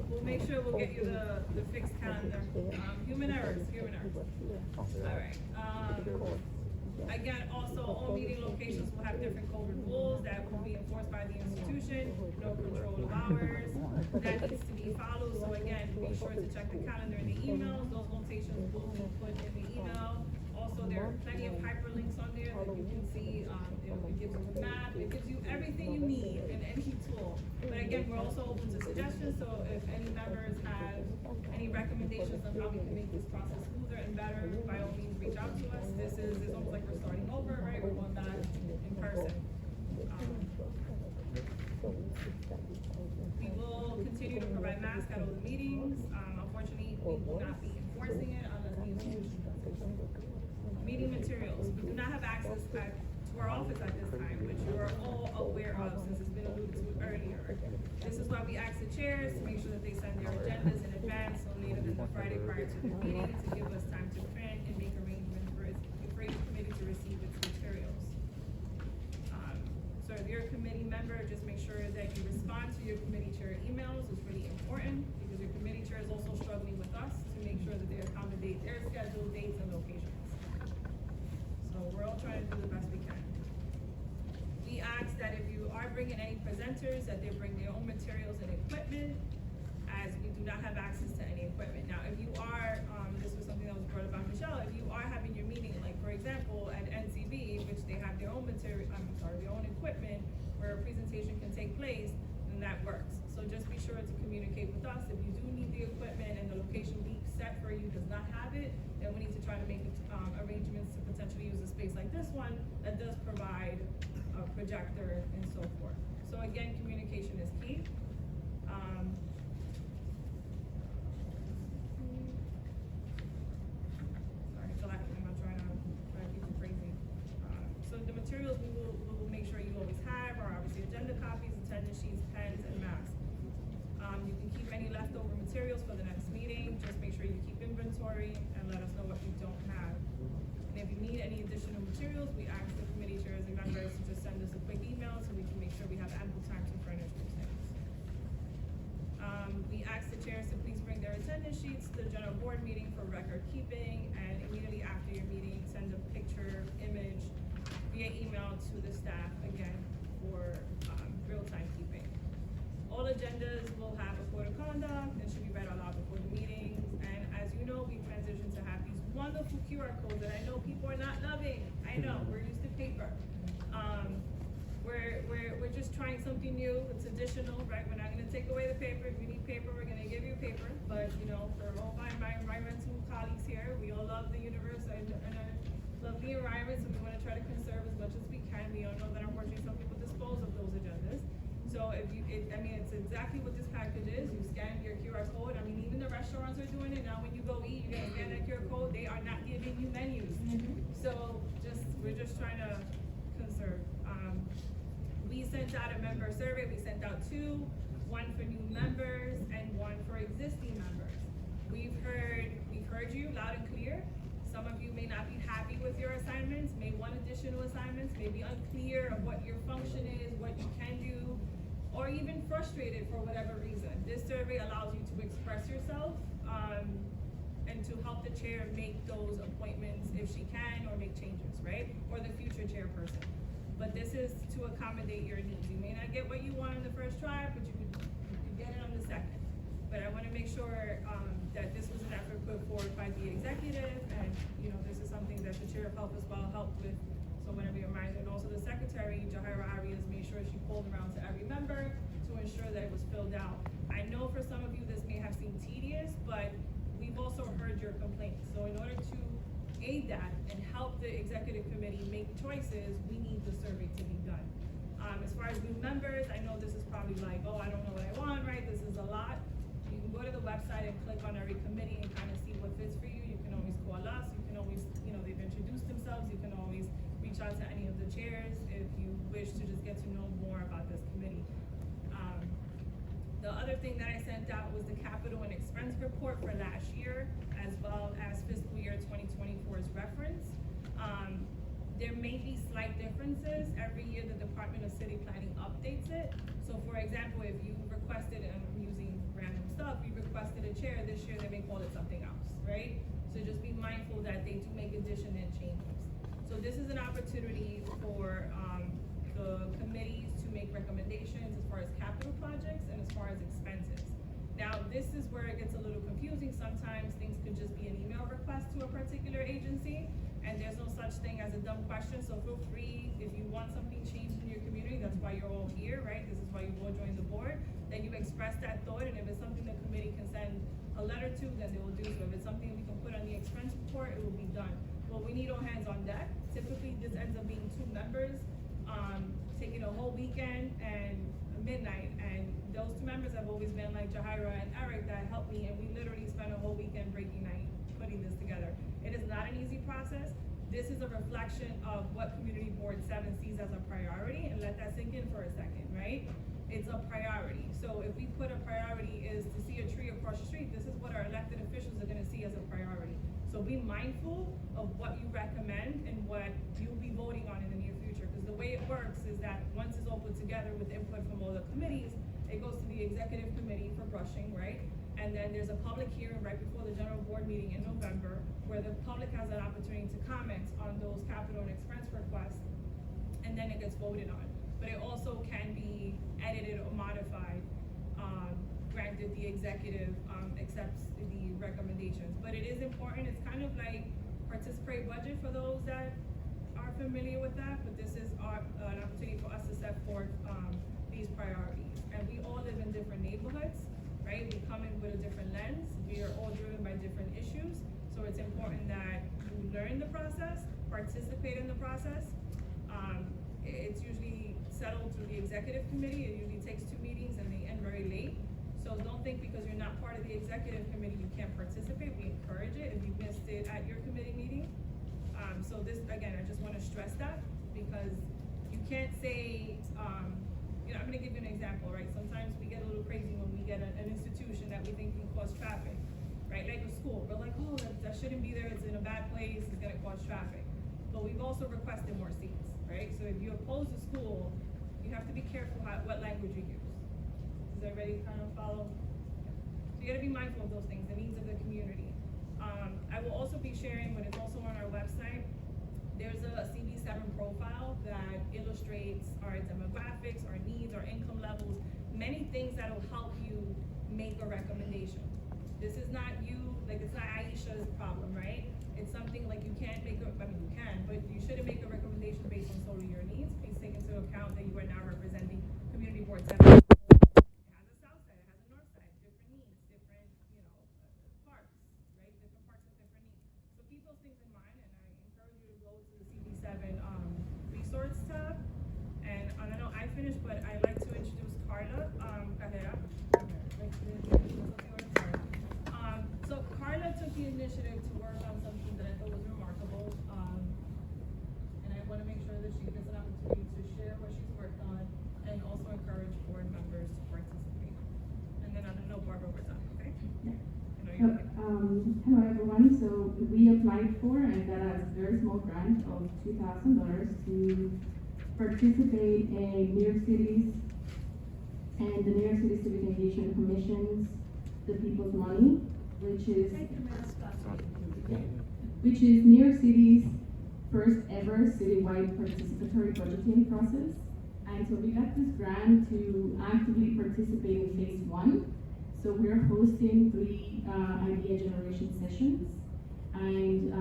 We'll make sure we'll get you the fixed calendar. Human errors. Alright, again, also, all meeting locations will have different COVID rules that will be enforced by the institution, no control of hours, that needs to be followed, so again, be sure to check the calendar and the emails, those notations will be put in the email. Also, there are plenty of hyperlinks on there that you can see, it gives you the map, it gives you everything you need in any tool. But again, we're also open to suggestions, so if any members have any recommendations on how we can make this process smoother and better, by all means, reach out to us. It's almost like we're starting over, right? We're going back in person. We will continue to provide masks at all the meetings. Unfortunately, we will not be enforcing it unless the institution does it. Meeting materials, we do not have access to our office at this time, which you are all aware of since it's been alluded to earlier. This is why we ask the chairs to make sure that they send their agendas in advance, so later than the Friday prior to the meeting, to give us time to print and make arrangements for each committee to receive its materials. So if you're a committee member, just make sure that you respond to your committee chair emails. It's really important, because your committee chair is also struggling with us to make sure that they accommodate their schedule, dates, and locations. So we're all trying to do the best we can. We ask that if you are bringing any presenters, that they bring their own materials and equipment, as we do not have access to any equipment. Now, if you are, this was something that was brought up by Michelle, if you are having your meeting, like for example, at NCB, which they have their own their own equipment, where a presentation can take place, then that works. So just be sure to communicate with us. If you do need the equipment and the location we set for you does not have it, then we need to try to make arrangements to potentially use a space like this one that does provide a projector and so forth. So again, communication is key. Sorry, so I'm not trying to keep it crazy. So the materials we will make sure you always have are obviously agenda copies, attendance sheets, pens, and maps. You can keep any leftover materials for the next meeting. Just make sure you keep inventory and let us know what you don't have. And if you need any additional materials, we ask the committee chairs and members to just send us a quick email so we can make sure we have ample time to furnish those things. We ask the chairs to please bring their attendance sheets to the general board meeting for record keeping, and immediately after your meeting, send a picture, image via email to the staff, again, for real-time keeping. All agendas will have a code of conduct and should be read aloud before the meetings. And as you know, we've transitioned to have these wonderful QR codes that I know people are not loving. I know, we're used to paper. We're just trying something new. It's additional, right? We're not gonna take away the paper. If you need paper, we're gonna give you paper. But for all my environmental colleagues here, we all love the universe and love the environment, so we wanna try to conserve as much as we can. We all know that unfortunately some people dispose of those agendas. So it's exactly what this package is. You scan your QR code. Even the restaurants are doing it now. When you go eat, you gotta scan that QR code. They are not giving you menus. So we're just trying to conserve. We sent out a member survey. We sent out 2, one for new members and one for existing members. We've heard you loud and clear. Some of you may not be happy with your assignments, may want additional assignments, may be unclear of what your function is, what you can do, or even frustrated for whatever reason. This survey allows you to express yourself, and to help the chair make those appointments if she can, or make changes, right? Or the future chairperson. But this is to accommodate your needs. You may not get what you want on the first try, but you could get it on the second. But I wanna make sure, that this was an effort put forward by the executive, and, you know, this is something that the chair of health as well helped with. So whenever you're reminded, and also the secretary, Jahira Arias, made sure she pulled around to every member to ensure that it was filled out. I know for some of you this may have seemed tedious, but we've also heard your complaints. So in order to aid that and help the executive committee make choices, we need the survey to be done. As far as new members, I know this is probably like, oh, I don't know what I want, right? This is a lot. You can go to the website and click on every committee and kind of see what fits for you. You can always call us. You can always, you know, they've introduced themselves. You can always reach out to any of the chairs if you wish to just get to know more about this committee. The other thing that I sent out was the capital and expense report for last year, as well as fiscal year 2024's reference. There may be slight differences every year. The Department of City Planning updates it. So for example, if you requested, and I'm using random stuff, you requested a chair this year, they may call it something else, right? So just be mindful that they do make addition and changes. So this is an opportunity for the committees to make recommendations as far as capital projects and as far as expenses. Now, this is where it gets a little confusing. Sometimes things could just be an email request to a particular agency, and there's no such thing as a dumb question. So feel free, if you want something changed in your community, that's why you're all here, right? This is why you all joined the board, that you express that thought, and if it's something the committee can send a letter to, then they will do so. If it's something we can put on the expense report, it will be done. Well, we need all hands on deck. Typically, this ends up being 2 members, taking a whole weekend and midnight, and those 2 members have always been like Jahira and Eric that helped me, and we literally spent a whole weekend breaking night putting this together. It is not an easy process. This is a reflection of what Community Board 7 sees as a priority, and let that sink in for a second, right? It's a priority. So if we put a priority is to see a tree across the street, this is what our elected officials are gonna see as a priority. So be mindful of what you recommend and what you'll be voting on in the near future. Because the way it works is that once it's all put together with input from all the committees, it goes to the executive committee for brushing, right? And then there's a public hearing right before the general board meeting in November, where the public has an opportunity to comment on those capital and expense requests, and then it gets voted on. But it also can be edited or modified, granted the executive accepts the recommendations. But it is important. It's kind of like participatory budget for those that are familiar with that, but this is an opportunity for us to set forth these priorities. And we all live in different neighborhoods, right? We come in with a different lens. We are all driven by different issues. So it's important that you learn the process, participate in the process. It's usually settled through the executive committee. It usually takes 2 meetings and they end very late. So don't think because you're not part of the executive committee, you can't participate. We encourage it if you missed it at your committee meeting. So this, again, I just wanna stress that, because you can't say, you know, I'm gonna give you an example, right? Sometimes we get a little crazy when we get an institution that we think can cause traffic, right? Like a school, we're like, oh, that shouldn't be there, it's in a bad place, it's gonna cause traffic. But we've also requested more seats, right? So if you oppose the school, you have to be careful what language you use. Does everybody kind of follow? So you gotta be mindful of those things, the needs of the community. I will also be sharing, but it's also on our website, there's a CB7 profile that illustrates our demographics, our needs, our income levels, many things that will help you make a recommendation. This is not you, like it's not Aisha's problem, right? It's something like you can't make a, I mean you can, but you shouldn't make a recommendation based on solely your needs. Please take into account that you are now representing Community Board 7. It has a south side, it has a north side, different needs, different, you know, parks, right? Different parks with different needs. So keep those things in mind, and I encourage you to go to the CB7 resource tab. And I know I finished, but I'd like to introduce Carla Carrera. So Carla took the initiative to work on something that I thought was remarkable, and I want to make sure that she gets an opportunity to share what she's worked on, and also encourage board members to participate. And then I don't know, Barbara, we're done, okay? Yeah. Hello everyone. So we applied for and got a very small grant of $2,000 to participate in New York City's 10 and the New York City Civic Engagement Commission's The People's Money, which is New York City's first ever citywide participatory budgeting process. And so we got this grant to actively participate in phase 1. So we're hosting 3 idea generation sessions. And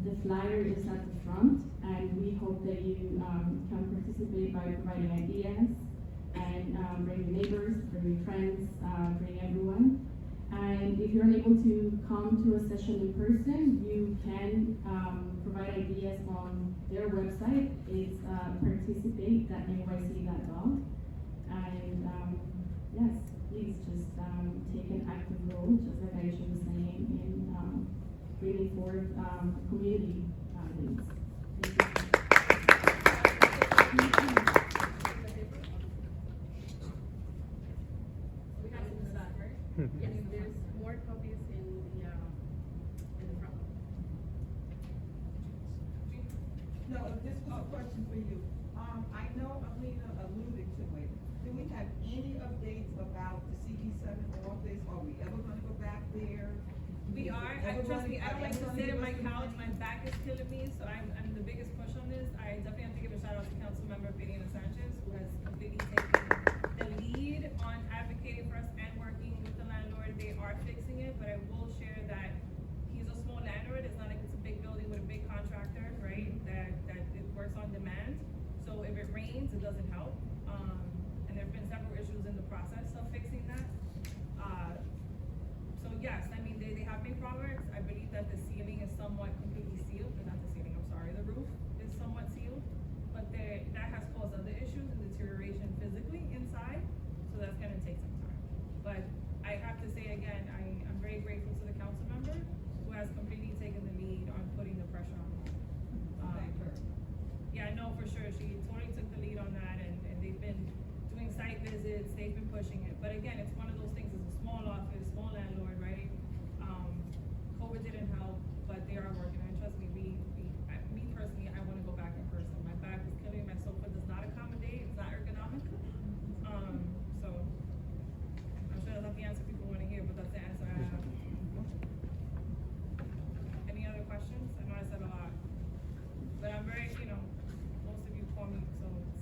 the flyer is at the front, and we hope that you can participate by providing ideas and bring your neighbors, bring your friends, bring everyone. And if you're unable to come to a session in person, you can provide ideas on their website. It's participate.nyc.gov. And yes, please just take an active role, just like Aisha was saying, in bringing forth community needs. We have some in the back, right? Yes, there's more copies in the front. No, this is a question for you. I know Alina alluded to it. Do we have any updates about the CD7 office? Are we ever gonna go back there? We are, trust me, I don't like to sit on my couch, my back is killing me, so I'm the biggest push on this. I definitely have to give a shout out to Councilmember Viviana Sanchez, who has completely taken the lead on advocating for us and working with the landlord. They are fixing it, but I will share that he's a small landlord. It's not like it's a big building with a big contractor, right? That it works on demand. So if it rains, it doesn't help. And there've been several issues in the process of fixing that. So yes, I mean, they have made progress. I believe that the ceiling is somewhat completely sealed, not the ceiling, I'm sorry, the roof is somewhat sealed. But that has caused other issues and deterioration physically inside, so that's gonna take some time. But I have to say again, I'm very grateful to the council member who has completely taken the lead on putting the pressure on them. Thank her. Yeah, no, for sure, she totally took the lead on that, and they've been doing site visits, they've been pushing it. But again, it's one of those things, it's a small office, small landlord, right? COVID didn't help, but they are working, and trust me, me personally, I wanna go back in person. My back is killing me, my sofa does not accommodate, it's not ergonomic. So, I'm sure that's not the answer people wanna hear, but that's the answer I have. Any other questions? I know I said a lot, but I'm very, most of you call me, so it's.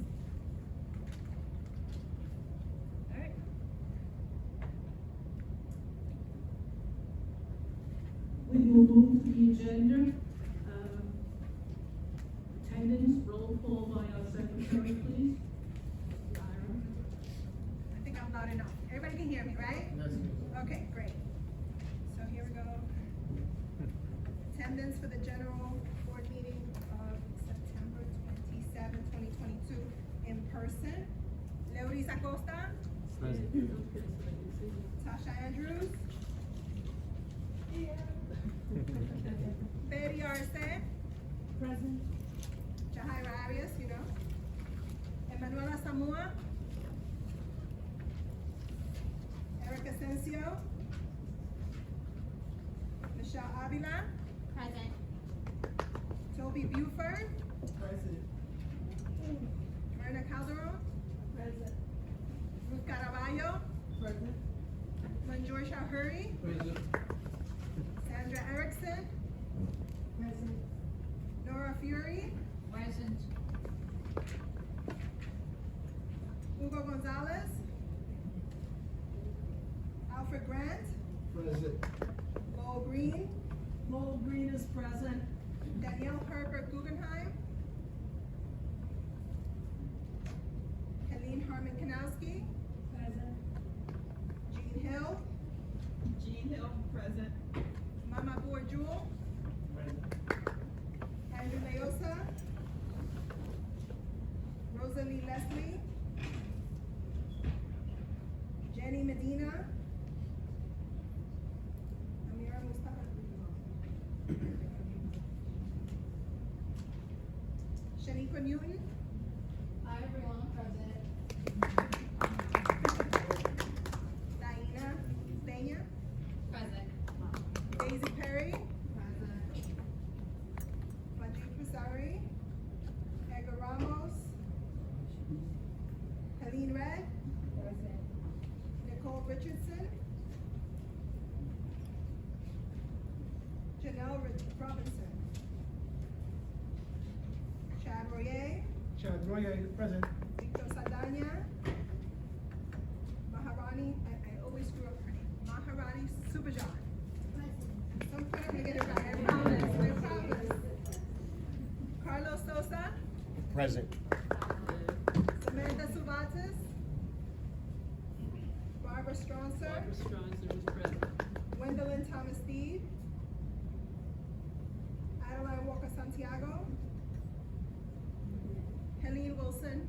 Alright. We will move to the agenda. Attendance, roll call by our secretary, please. I think I'm loud enough. Everybody can hear me, right? Okay, great. So here we go. Attendance for the general board meeting of September 27, 2022 in person. Leoris Acosta. Tasha Andrews. Betty Arce. Present. Jahaira Arias, Emanuela Samua. Eric Asensio. Michelle Avila. Present. Toby Buford. Present. Myrna Calderon. Present. Ruth Caraballo. Present. Manjorsha Hurry. Present. Sandra Erickson. Present. Nora Fury. Present. Hugo Gonzalez. Alfred Grant. Present. Lowell Green. Lowell Green is present. Danielle Herbert Guggenheim. Helene Harmon Kanowski. Present. Jean Hill. Jean Hill, present. Mama Bourjewel. Andrew Leosa. Rosalie Leslie. Jenny Medina. Amira Mustafa. Shaniqua Newton. Hi everyone, present. Diana Peña. Present. Daisy Perry. Present. Majid Fusari. Edgar Ramos. Helene Red. Present. Richardson. Janelle Robinson. Chad Royer. Chad Royer, present. Victor Sadania. Maharani, I always screw up her name. Maharani Subajan. Some point I'm gonna get it right, I promise. Carlos Sosa. Present. Samantha Subatis. Barbara Stronser. Barbara Stronser is present. Gwendolyn Thomas Steed. Adeline Walker Santiago. Helene Wilson.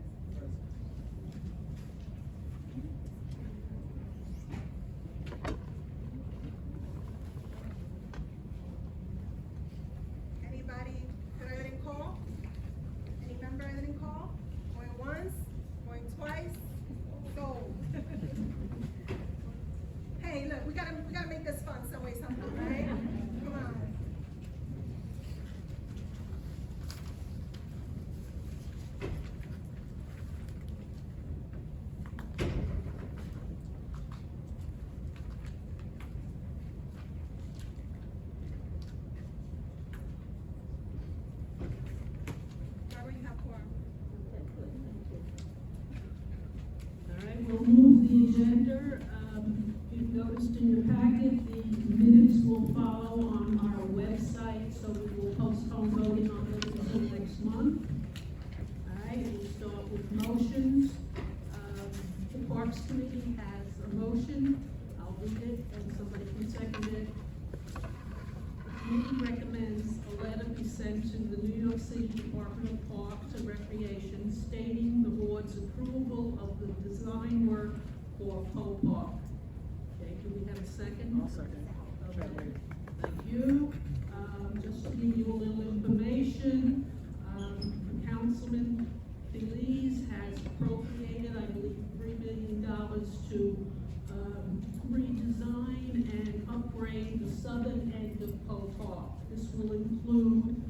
Anybody that I didn't call? Any member I didn't call? Going once, going twice, sold. Hey, look, we gotta make this fun some way, somehow, right? Come on. Barbara, you have quorum. All right, we'll move the agenda. You've noticed in your packet, the minutes will follow on our website, so we will postpone voting on those until next month. All right, we'll start with motions. The Parks Committee has a motion. I'll read it, and somebody can second it. The committee recommends a letter be sent to the New York City Department of Parks and Recreation stating the board's approval of the design work for Poe Park. Okay, do we have a second? I'll second. Okay, thank you. Just to give you a little information, Councilman Feliz has appropriated, I believe, $3 million to redesign and upgrade the southern end of Poe Park. This will include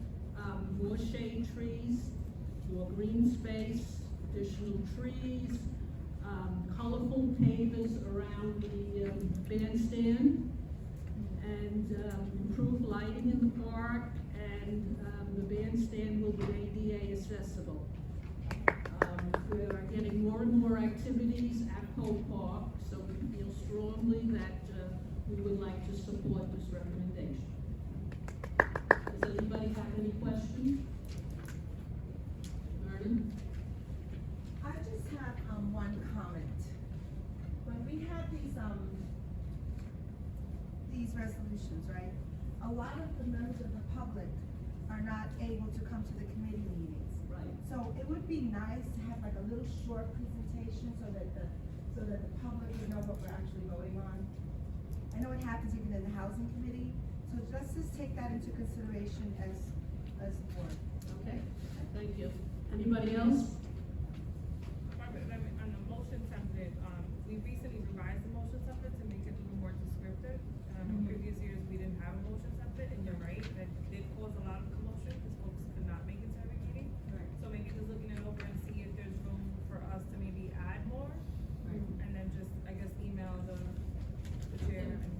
more shade trees, more green space, additional trees, colorful pavers around the bandstand, and improved lighting in the park, and the bandstand will be ADA accessible. We are getting more and more activities at Poe Park, so we feel strongly that we would like to support this recommendation. Does anybody have any questions? Vernon? I just have one comment. When we have these resolutions, right? A lot of the members of the public are not able to come to the committee meetings. Right. So it would be nice to have like a little short presentation so that the public would know what we're actually voting on. I know it happens even in the housing committee, so let's just take that into consideration as board. Okay, thank you. Anybody else? Barbara, on the motion template, we recently revised the motion template to make it a little more descriptive. In previous years, we didn't have a motion template, and you're right, that did cause a lot of commotion, because folks could not make it to every meeting. Right. So maybe just looking it over and see if there's room for us to maybe add more, and then just, I guess, email the chair and.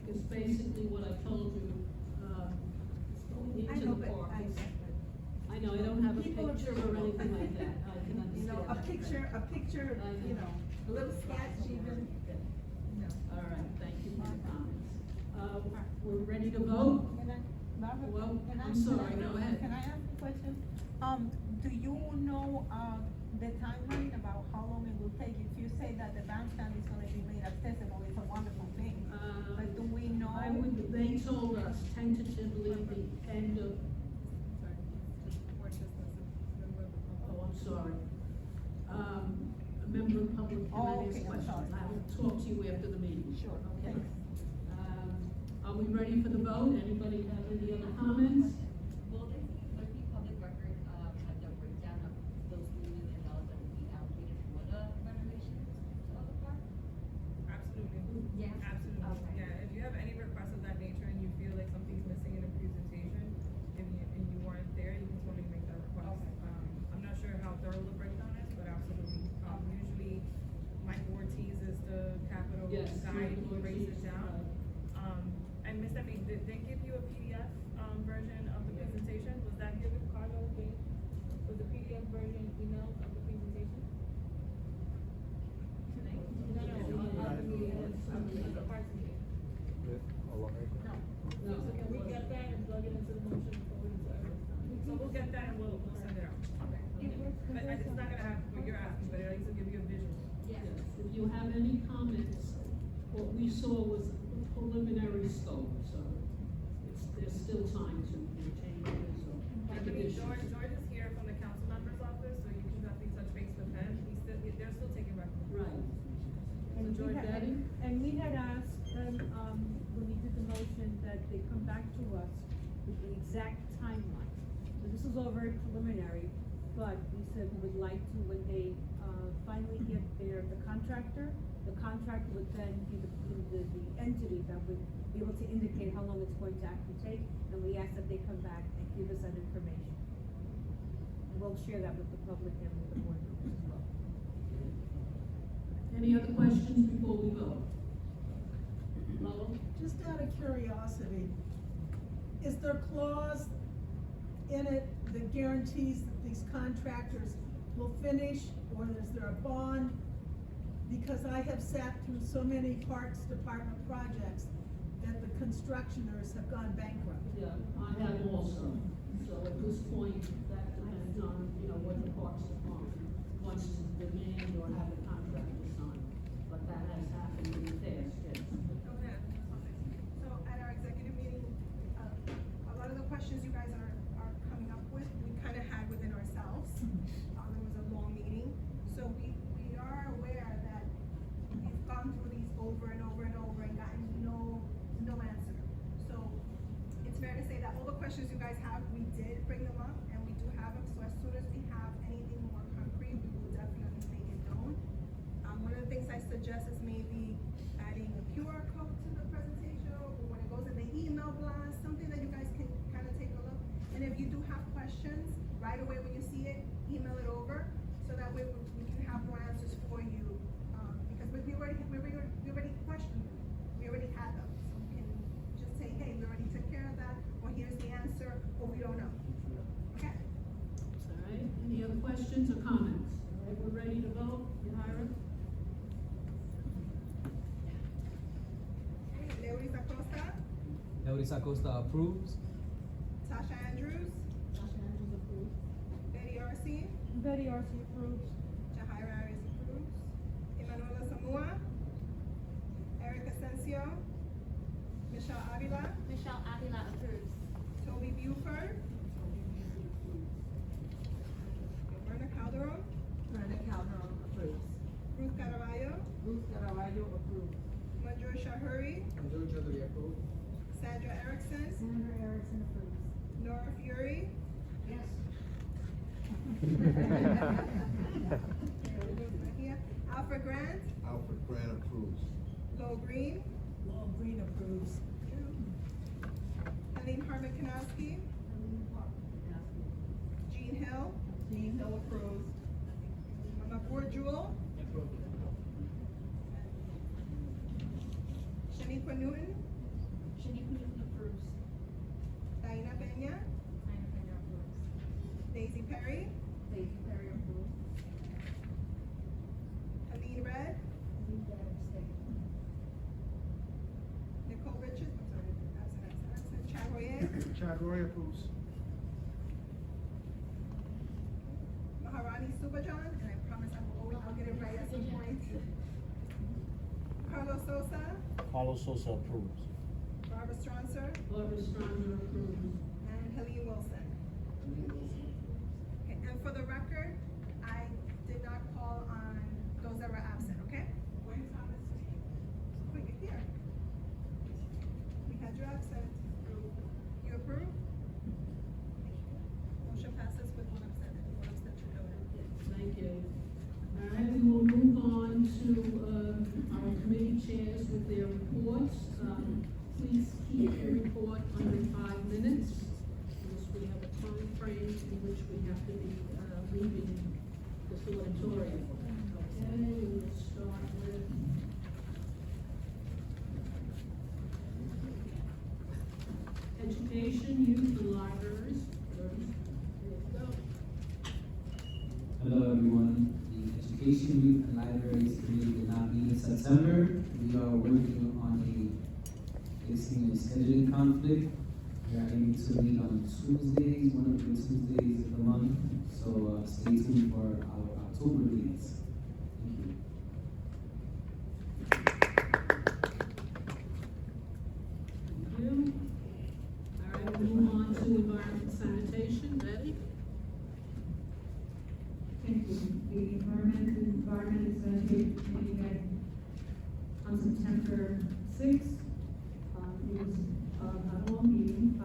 It's basically what I told you, going into the park. I know, I don't have a picture or anything like that, I can understand. You know, a picture, you know, a little sketch even, you know. All right, thank you for your comments. We're ready to vote? Well, I'm sorry, go ahead. Can I ask a question? Do you know, the timeline about how long it will take? If you say that the bandstand is gonna be made accessible, it's a wonderful thing. But do we know? They told us tentatively the end of, oh, I'm sorry. A member of public can ask questions. I will talk to you after the meeting. Sure, Okay. thanks. Are we ready for the vote? Anybody have any other comments? Will there be public record, like a breakdown of those $3 million that will be allocated for the renovations of the park? Absolutely. Yeah. Absolutely. Okay. Yeah, if you have any requests of that nature and you feel like something's missing in a presentation, and you weren't there, you can totally make that request. I'm not sure how thorough the breakdown is, but absolutely. Usually Mike Ortiz is the capital Yes. Guide, he breaks it down. I missed, did they give you a PDF, version of the presentation? Was that given, Carlos, Jane? Was the PDF version emailed of the presentation? Tonight? No, of the meeting, of the parts meeting. No. So can we get that and plug it into the motion and forward it to everyone? So we'll get that and we'll send it out. But it's not gonna happen what you're asking, but at least it'll give you a visual. Yes, if you have any comments, what we saw was a preliminary scope, so there's still time to change it, so. George is here from the council member's office, so you can definitely touch base with him. They're still taking records. Right. So And George, we had asked them, when we did the motion, that they come back to us with the exact timeline. So this is all very preliminary, but we said we would like to, when they, finally get the contractor would then be the entity that would be able to indicate how long it's going to actually take, and we ask that they come back and give us that information. And we'll share that with the public and with the board members as well. Any other questions before we vote? Lowell? Just out of curiosity, is there a clause in it that guarantees that these contractors will finish, or is there a bond? Because I have sat through so many Parks Department projects that the constructioners have gone bankrupt. Yeah, I have also. So at this point, that depends on, what the Parks Department wants to demand or have a contractor sign. But that has happened in the past, yes. Okay. So at our executive meeting, a lot of the questions you guys are coming up with, we kind of had within ourselves. It was a long meeting, so we are aware that we've gone through these over and over and over and gotten no answer. So it's fair to say that all the questions you guys have, we did bring them up, and we do have them. So as soon as we have anything more concrete, we will definitely make it known. One of the things I suggest is maybe adding a QR code to the presentation, or when it goes in the email blast, something that you guys can kind of take a look. And if you do have questions, right away when you see it, email it over, so that way we can have more answers for you. Because we already questioned them, we already had them, so we can just say, hey, we already took care of that, or here's the answer, or we don't know. Okay? All right, any other questions or comments? All right, we're ready to vote. Yahira? Leuris Acosta, Leuris Acosta approves. Tasha Andrews, Tasha Andrews approves. Betty Arce, Betty Arce approves. Jahira Arias approves. Emanuela Samua, Eric Asensio, Michelle Avila, Michelle Avila approves. Toby Buford, Verna Calderon, Brenda Calderon approves. Ruth Caraballo, Ruth Caraballo approves. Manjur Shahuri, Manjur Chaudhary approves. Sandra Erickson, Sandra Erickson approves. Nora Fury, Yes. Alfred Grant, Alfred Grant approves. Lo Green, Law Green approves. Helene Harmon Kanowski, Jean Hill, Jean Hill approves. Mabur Jewel, Shaniqua Newton, Shaniqua Newton approves. Diana Peña, Diana Peña approves. Daisy Perry, Daisy Perry approves. Aline Red, Nicole Richards, I'm sorry, absent, Chad Royer, Chad Roy approves. Maharani Subajan, and I promise I'll get it right at some point. Carlos Sosa, Carlos Sosa approves. Barbara Stronser, Barbara Stronger approves. and Helene Wilson. Okay, and for the record, I did not call on those that were absent, okay? Wait, you're here. We had you absent. You approve? Motion passes with one abstention noted. Thank you. All right, we will move on to, our committee chairs with their reports. Please keep your report under 5 minutes, because we have a time frame in which we have to be, leaving Education, Youth, and Libraries. There you go. Hello everyone. The Education, Youth, and Libraries Committee did not meet in September. We are working on facing a scheduling conflict. We are aiming to meet on Tuesdays, one of the Tuesdays of the month. So stay tuned for our October meetings. Thank you. Thank you. All right, we'll move on to Environment and Sanitation. Betty? Thank you. The Environment and Sanitation Committee met on September 6th. It was not a long meeting,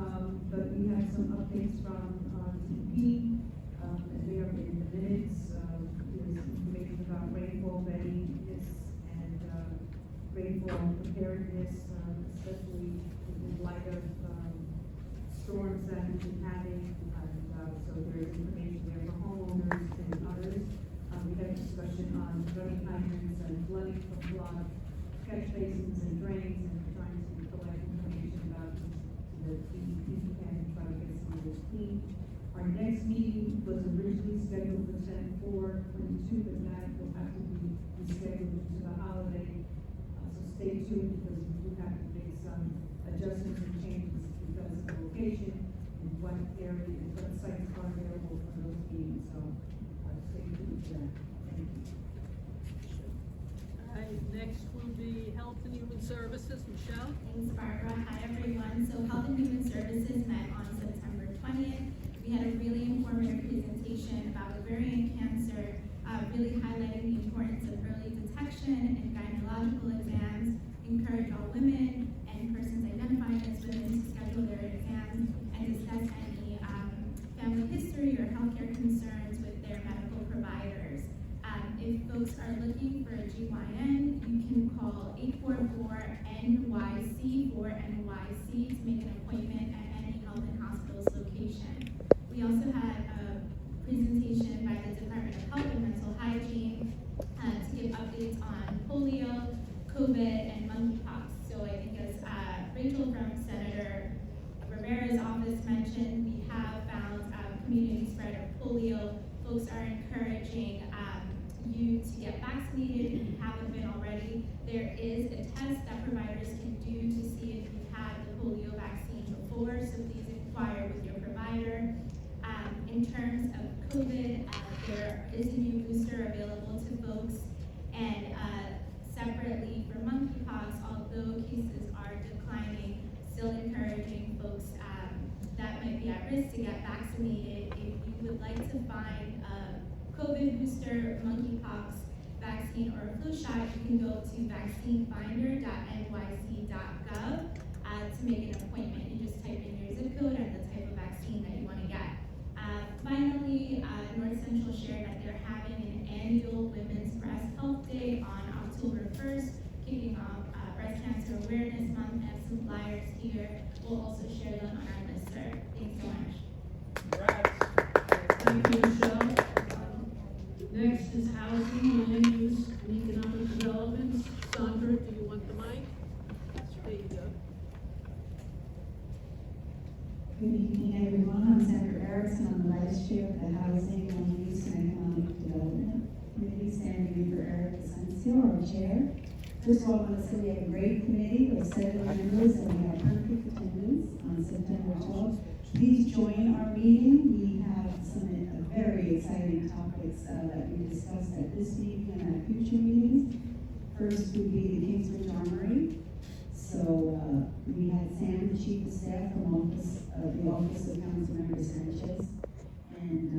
but we had some updates from TP, and they are in the minutes. There was information about rainfall readiness and rainfall preparedness, especially in light of storms that we've been having. So there's information there for homeowners and others. We had a discussion on running hydrants and flooding from block, catch basins and drains, and we're trying to collect information about the DEP can try to get some of this clean. Our next meeting was originally scheduled for 10/4/22, but that will have to be rescheduled due to the holiday. So stay tuned because we do have to make some adjustments and changes because of the location and what area and what sites are available for those meetings. So stay tuned for that. Thank you. All right, next will be Health and Human Services. Michelle? Thanks, Barbara. Hi, everyone. So Health and Human Services met on September 20th. We had a really informative presentation about ovarian cancer, really highlighting the importance of early detection and gynecological exams, encourage all women and persons identifying as women to schedule their exams and discuss any family history or healthcare concerns with their medical providers. If folks are looking for a GYN, you can call 844-NYC for NYC to make an appointment at any health and hospital's location. We also had a presentation by the Department of Health and Mental Hygiene to give updates on polio, COVID, and monkeypox. So I think as Rachel from Senator Rivera's office mentioned, we have found community spread of polio. Folks are encouraging you to get vaccinated if you haven't been already. There is a test that providers can do to see if you've had the polio vaccine before, so please inquire with your provider. In terms of COVID, there is a new booster available to folks, and separately for monkeypox, although cases are declining, still encouraging folks that might be at risk to get vaccinated. If you would like to find a COVID booster, monkeypox vaccine, or a flu shot, you can go to vaccinefinder.nyc.gov to make an appointment. You just type in your zip code and the type of vaccine that you want to get. Finally, North Central shared that they're having an annual Women's Breast Health Day on October 1st, kicking off Breast Cancer Awareness Month. I have some flyers here. We'll also share them on our listserv. Thanks so much. Thank you, Michelle. Next is Housing, Land Use, and Economic Development. Sandra, do you want the mic? There you go. Good evening, everyone. I'm Sandra Erickson. I'm the Vice Chair of the Housing, Land Use, and Economic Development Committee, standing in for Eric Asensio, our Chair. First of all, I want to say we have a great committee with 7 members, and we have perfect attendance on September 12th. Please join our meeting. We have some very exciting topics that we discussed at this meeting and at future meetings. First would be the Kingsbridge Armory. So we had Sam, the Chief of Staff from the Office of Councilmember Sanchez. And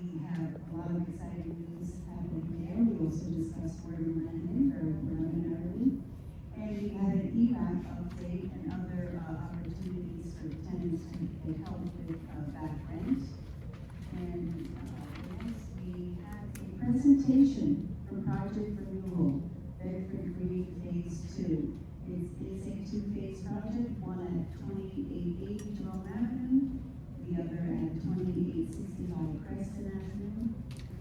we have a lot of exciting news happening there. We also discussed Gordon Landing very preliminarily. And we had an ERAP update and other opportunities for tenants to get help with back rent. And next we have a presentation from Project Renewal, Bedford Green Phase 2. It's a 2-phase project, one at 2880 Jerome Avenue, the other at 2865 Creston Avenue.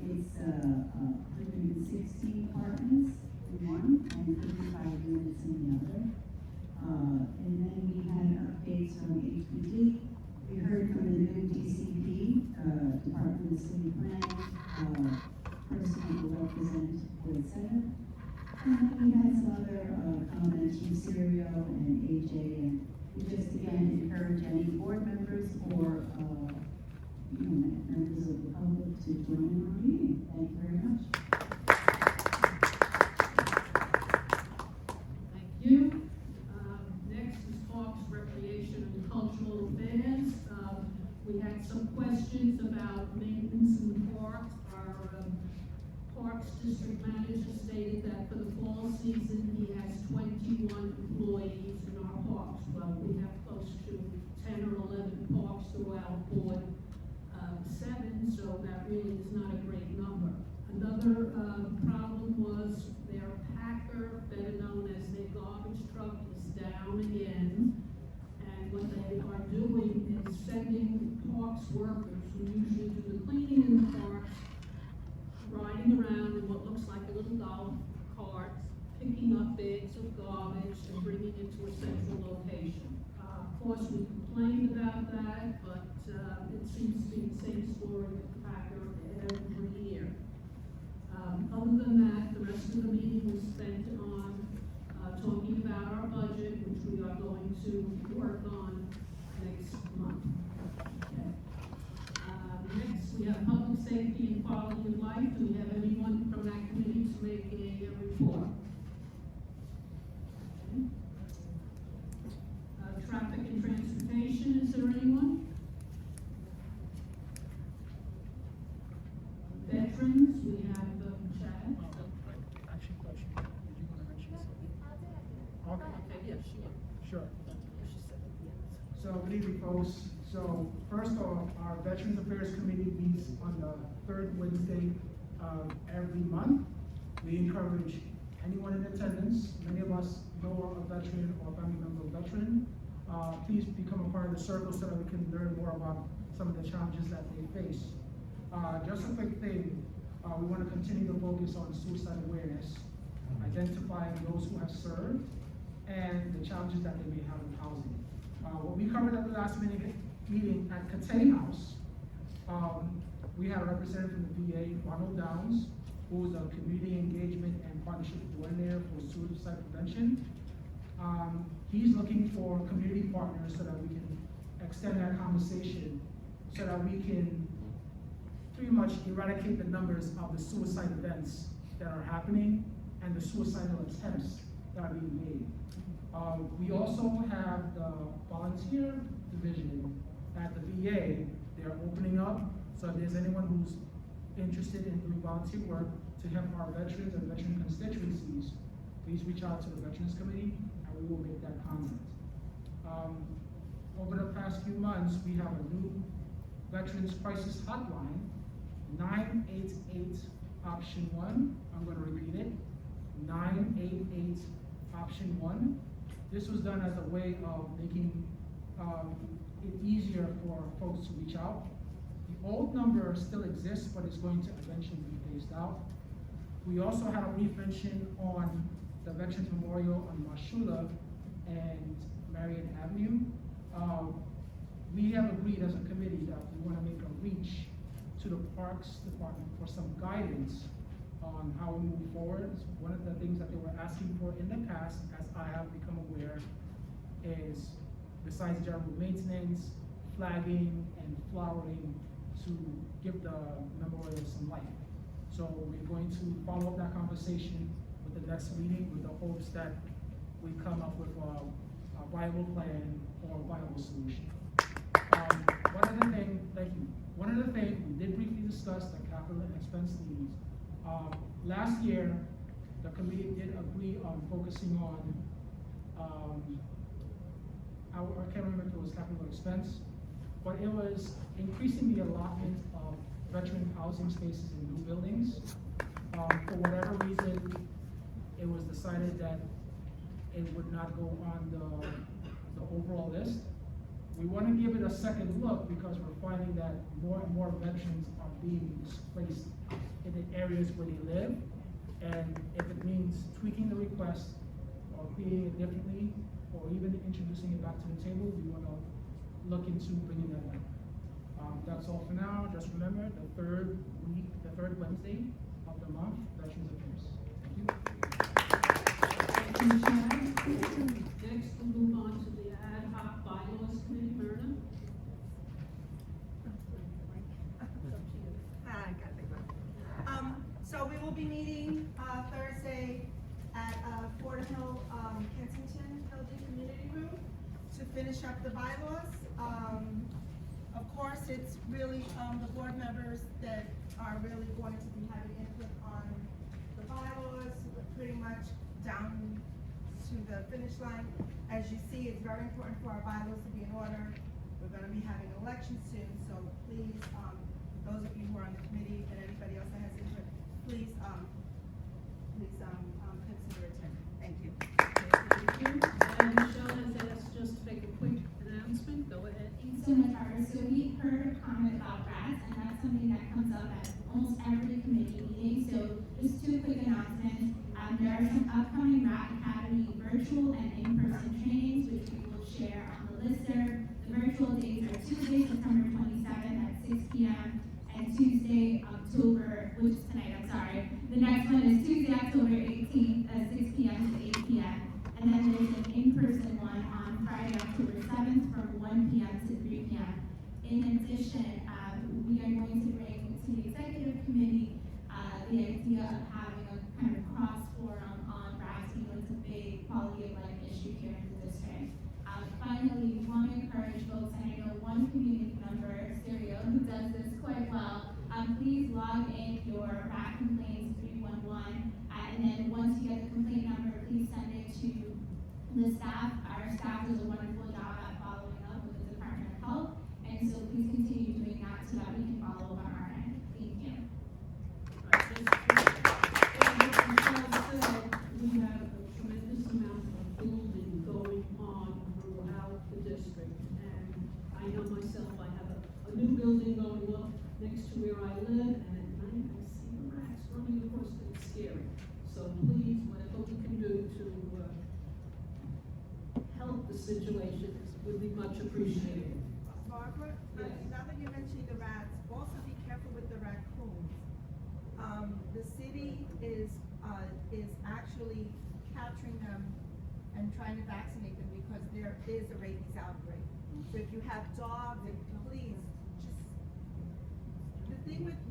It's 116 apartments in one and 55 units in the other. And then we had updates from HPD. We heard from the new DCP, Department of City Planning, person who will represent the Senate. And then we had some other comments from Sirio and AJ, and we just again encourage any board members or members of the public to join in our meeting. Thank you very much. Thank you. Next is Parks, Recreation, and Cultural Affairs. We had some questions about maintenance in the parks. Our Parks District Manager stated that for the fall season, he has 21 employees in our parks. Well, we have close to 10 or 11 parks throughout Ward 7, so that really is not a great number. Another problem was their packer, better known as their garbage truck, is down again. And what they are doing is sending parks workers who usually do the cleaning in the parks, riding around in what looks like a little golf cart, picking up bags of garbage and bringing it to a central location. Of course, we complained about that, but it seems to be the same story with the packer every year. Other than that, the rest of the meeting was spent on talking about our budget, which we are going to work on next month. Okay. Next, we have public safety and quality of life. Do we have anyone from that committee to make a report? Okay. Traffic and transportation, is there anyone? Veterans, we have Chad. Actually, did you want to mention something? Okay, yes, Sure. she said it, yes. So, good evening, folks. So, first off, our Veterans Affairs Committee meets on the third Wednesday of every month. We encourage anyone in attendance, many of us know a veteran or family member of a veteran, please become a part of the circle so that we can learn more about some of the challenges that they face. Just a quick thing, we want to continue to focus on suicide awareness, identifying those who have served, and the challenges that they may have in housing. What we covered at the last meeting at Catay House, we had a representative from the VA, Ronald Downs, who is a community engagement and partnership coordinator for suicide prevention. He's looking for community partners so that we can extend that conversation, so that we can pretty much eradicate the numbers of the suicide events that are happening and the suicidal attempts that are being made. We also have the volunteer division at the VA. They're opening up, so if there's anyone who's interested in doing volunteer work to help our veterans and veteran constituencies, please reach out to the Veterans Committee and we will make that contact. Over the past few months, we have a new Veterans Crisis Hotline, 988 option 1. I'm going to repeat it, 988 option 1. This was done as a way of making it easier for folks to reach out. The old number still exists, but it's going to eventually be phased out. We also had a brief mention on the Veterans Memorial on Mashula and Marion Avenue. We have agreed as a committee that we want to make a reach to the Parks Department for some guidance on how we move forward. One of the things that they were asking for in the past, as I have become aware, is besides general maintenance, flagging, and flowering to give the memorial some life. So we're going to follow up that conversation with the next meeting with the hopes that we come up with a viable plan or a viable solution. One other thing, we did briefly discuss the capital and expense needs. Last year, the committee did agree on focusing on, I can't remember if it was capital or expense, but it was increasing the allotment of veteran housing spaces in new buildings. For whatever reason, it was decided that it would not go on the overall list. We want to give it a second look because we're finding that more and more veterans are being displaced in the areas where they live. And if it means tweaking the request or creating it differently, or even introducing it back to the table, we wanna look into bringing that back. That's all for now. Just remember, the third Wednesday of the month, Veterans Affairs. Thank you. Next, we'll move on to the ad hoc bylaws committee, Myrna. So we will be meeting, Thursday at, Fort Hill, Kensington Building Community Room to finish up the bylaws. Of course, it's really, the board members that are really going to be having input on the bylaws. We're pretty much down to the finish line. As you see, it's very important for our bylaws to be in order. We're gonna be having an election soon, so please, those of you who are on the committee and anybody else that has input, please consider attending. Thank you. Thank you. And Michelle has asked just to make a quick announcement. Go ahead. Thanks so much, Barbara. So we heard a comment about rats, and that's something that comes up at almost every committee meeting. So just two quick announcements. There are some upcoming Rat Academy virtual and in-person trainings, which we will share on the listserv. The virtual dates are Tuesday, September 27th at 6 p.m. and Tuesday, which is tonight, I'm sorry. The next one is Tuesday, October 18th at 6 p.m. to 8 p.m. And then there's an in-person one on Friday, October 7th from 1 p.m. to 3 p.m. In addition, we are going to bring to the executive committee the idea of having a kind of cross forum on rats. You know, it's a big quality of life issue here in the district. Finally, we want to encourage folks, and I know one community member, Stereo, who does this quite well. Please log in your rat complaints 311, and then once you get the complaint number, please send it to the staff. Our staff does a wonderful job at following up with the Department of Health, and so please continue doing that so that we can follow up on our end. Thank you. We have a tremendous amount of building going on throughout the district, and I know myself, I have a new building going up next to where I live, and at night I see the rats running across it. It's scary. So please, whatever we can do to help the situation would be much appreciated. Barbara, Yes. now that you're mentioning the rats, also be careful with the raccoons. The city is actually capturing them and trying to vaccinate them because there is a rabies outbreak. So if you have dogs, please, just, the thing with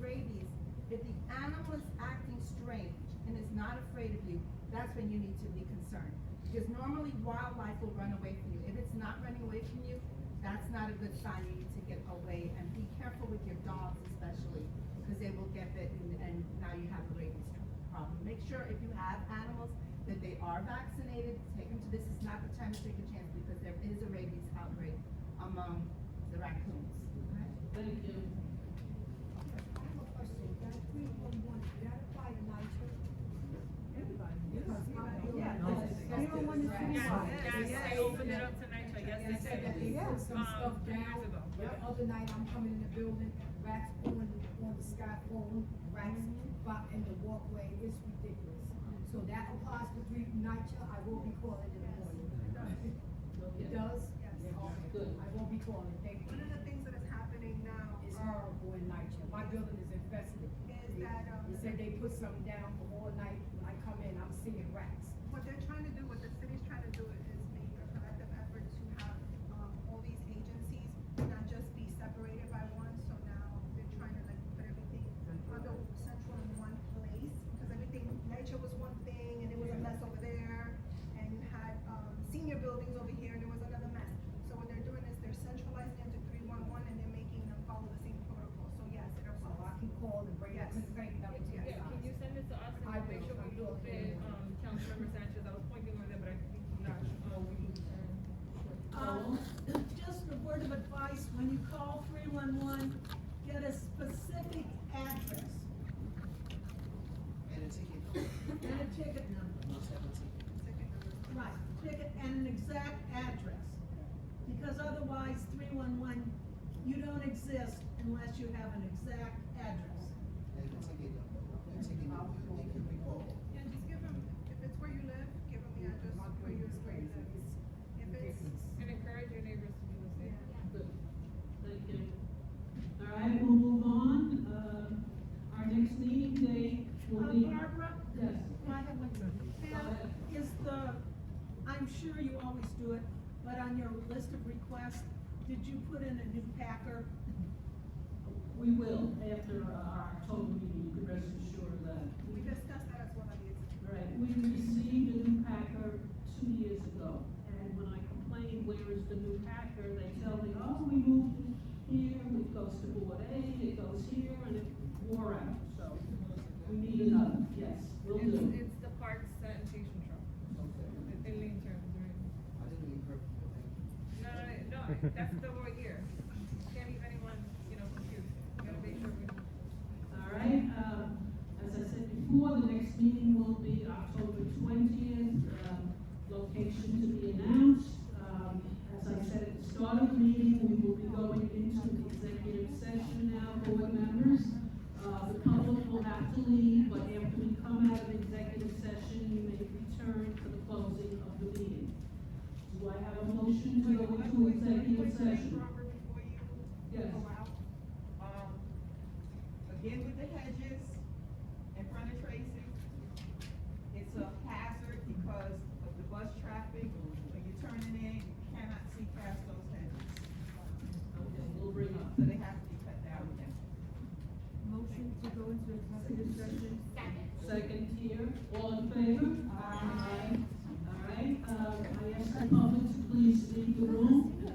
rabies, if the animal is acting strange and is not afraid of you, that's when you need to be concerned. Because normally wildlife will run away from you. If it's not running away from you, that's not a good sign. You need to get away, and be careful with your dogs especially, because they will get bitten and now you have a rabies problem. Make sure if you have animals that they are vaccinated. Take them to, this is not the time to take a chance because there is a rabies outbreak among the raccoons. Okay? Thank you. I have a question. That 311, that apply to NYCHA? Everybody. Yeah. Everyone is Yes, they opened it up tonight, so yes, they said that they did. put some stuff 2 years down. ago. The other night, I'm coming in the building, rats on the scaffold, rats in the walkway, it's ridiculous. So that applies to NYCHA, I will be calling in the morning. It does? Yes. Okay, Good. I will be calling, thank you. One of the things that is happening now It's horrible in NYCHA, my building is infested. is that, They said they put something down for all night, when I come in, I'm seeing rats. what they're trying to do, what the city's trying to do is make a collective effort to have, all these agencies not just be separated by one, so now they're trying to like put everything under central in one place, because everything, nature was one thing, and it was a mess over there, and you had, senior buildings over here, and there was another mess. So what they're doing is they're centralizing into 311, and they're making them follow the same protocol, so yes, it So I can call and bring Yes. a complaint number to you Yeah, can you guys. send it to us and I we'll make will. sure we loop in, Councilmember Sanchez, I was pointing over there, but I think I'm not sure. Just a word of advice, when you call 311, get a specific address. And a ticket. And a ticket number. Must have a ticket. Right, ticket and an exact address. Because otherwise, 311, you don't exist unless you have an exact address. And a ticket number. A ticket number, they can recall. Yeah, just give them, if it's where you live, give them the address where you live. I'm sure you always do it, but on your list of requests, did you put in a new packer? We will, after our October meeting, you can rest assured of that. We discussed that as well on the agenda. Right, we received a new packer 2 years ago, and when I complained, where is the new packer, they tell me, oh, we moved it here, it goes to board A, it goes here, and it wore out, so we need another, yes, we'll do. It's the parks sanitation truck. The lean terms, right? I didn't leave her. No, that's the whole year. Can't leave anyone, confused. Gotta make sure we. All right, as I said before, the next meeting will be October 20th, location to be announced. As I said at the start of the meeting, we will be going into the executive session now, board members. The public will have to leave, but after we come out of executive session, you may return for the closing of the meeting. Do I have a motion to go into executive session? Yes. Again with the hedges in front of Tracy, it's a hazard because of the bus traffic. When you're turning in, you cannot see past those hedges. Okay, we'll bring up. So they have to be cut down. Motion to go into executive session. Second tier, all in favor? Aye. All right, I ask the public to please leave the room.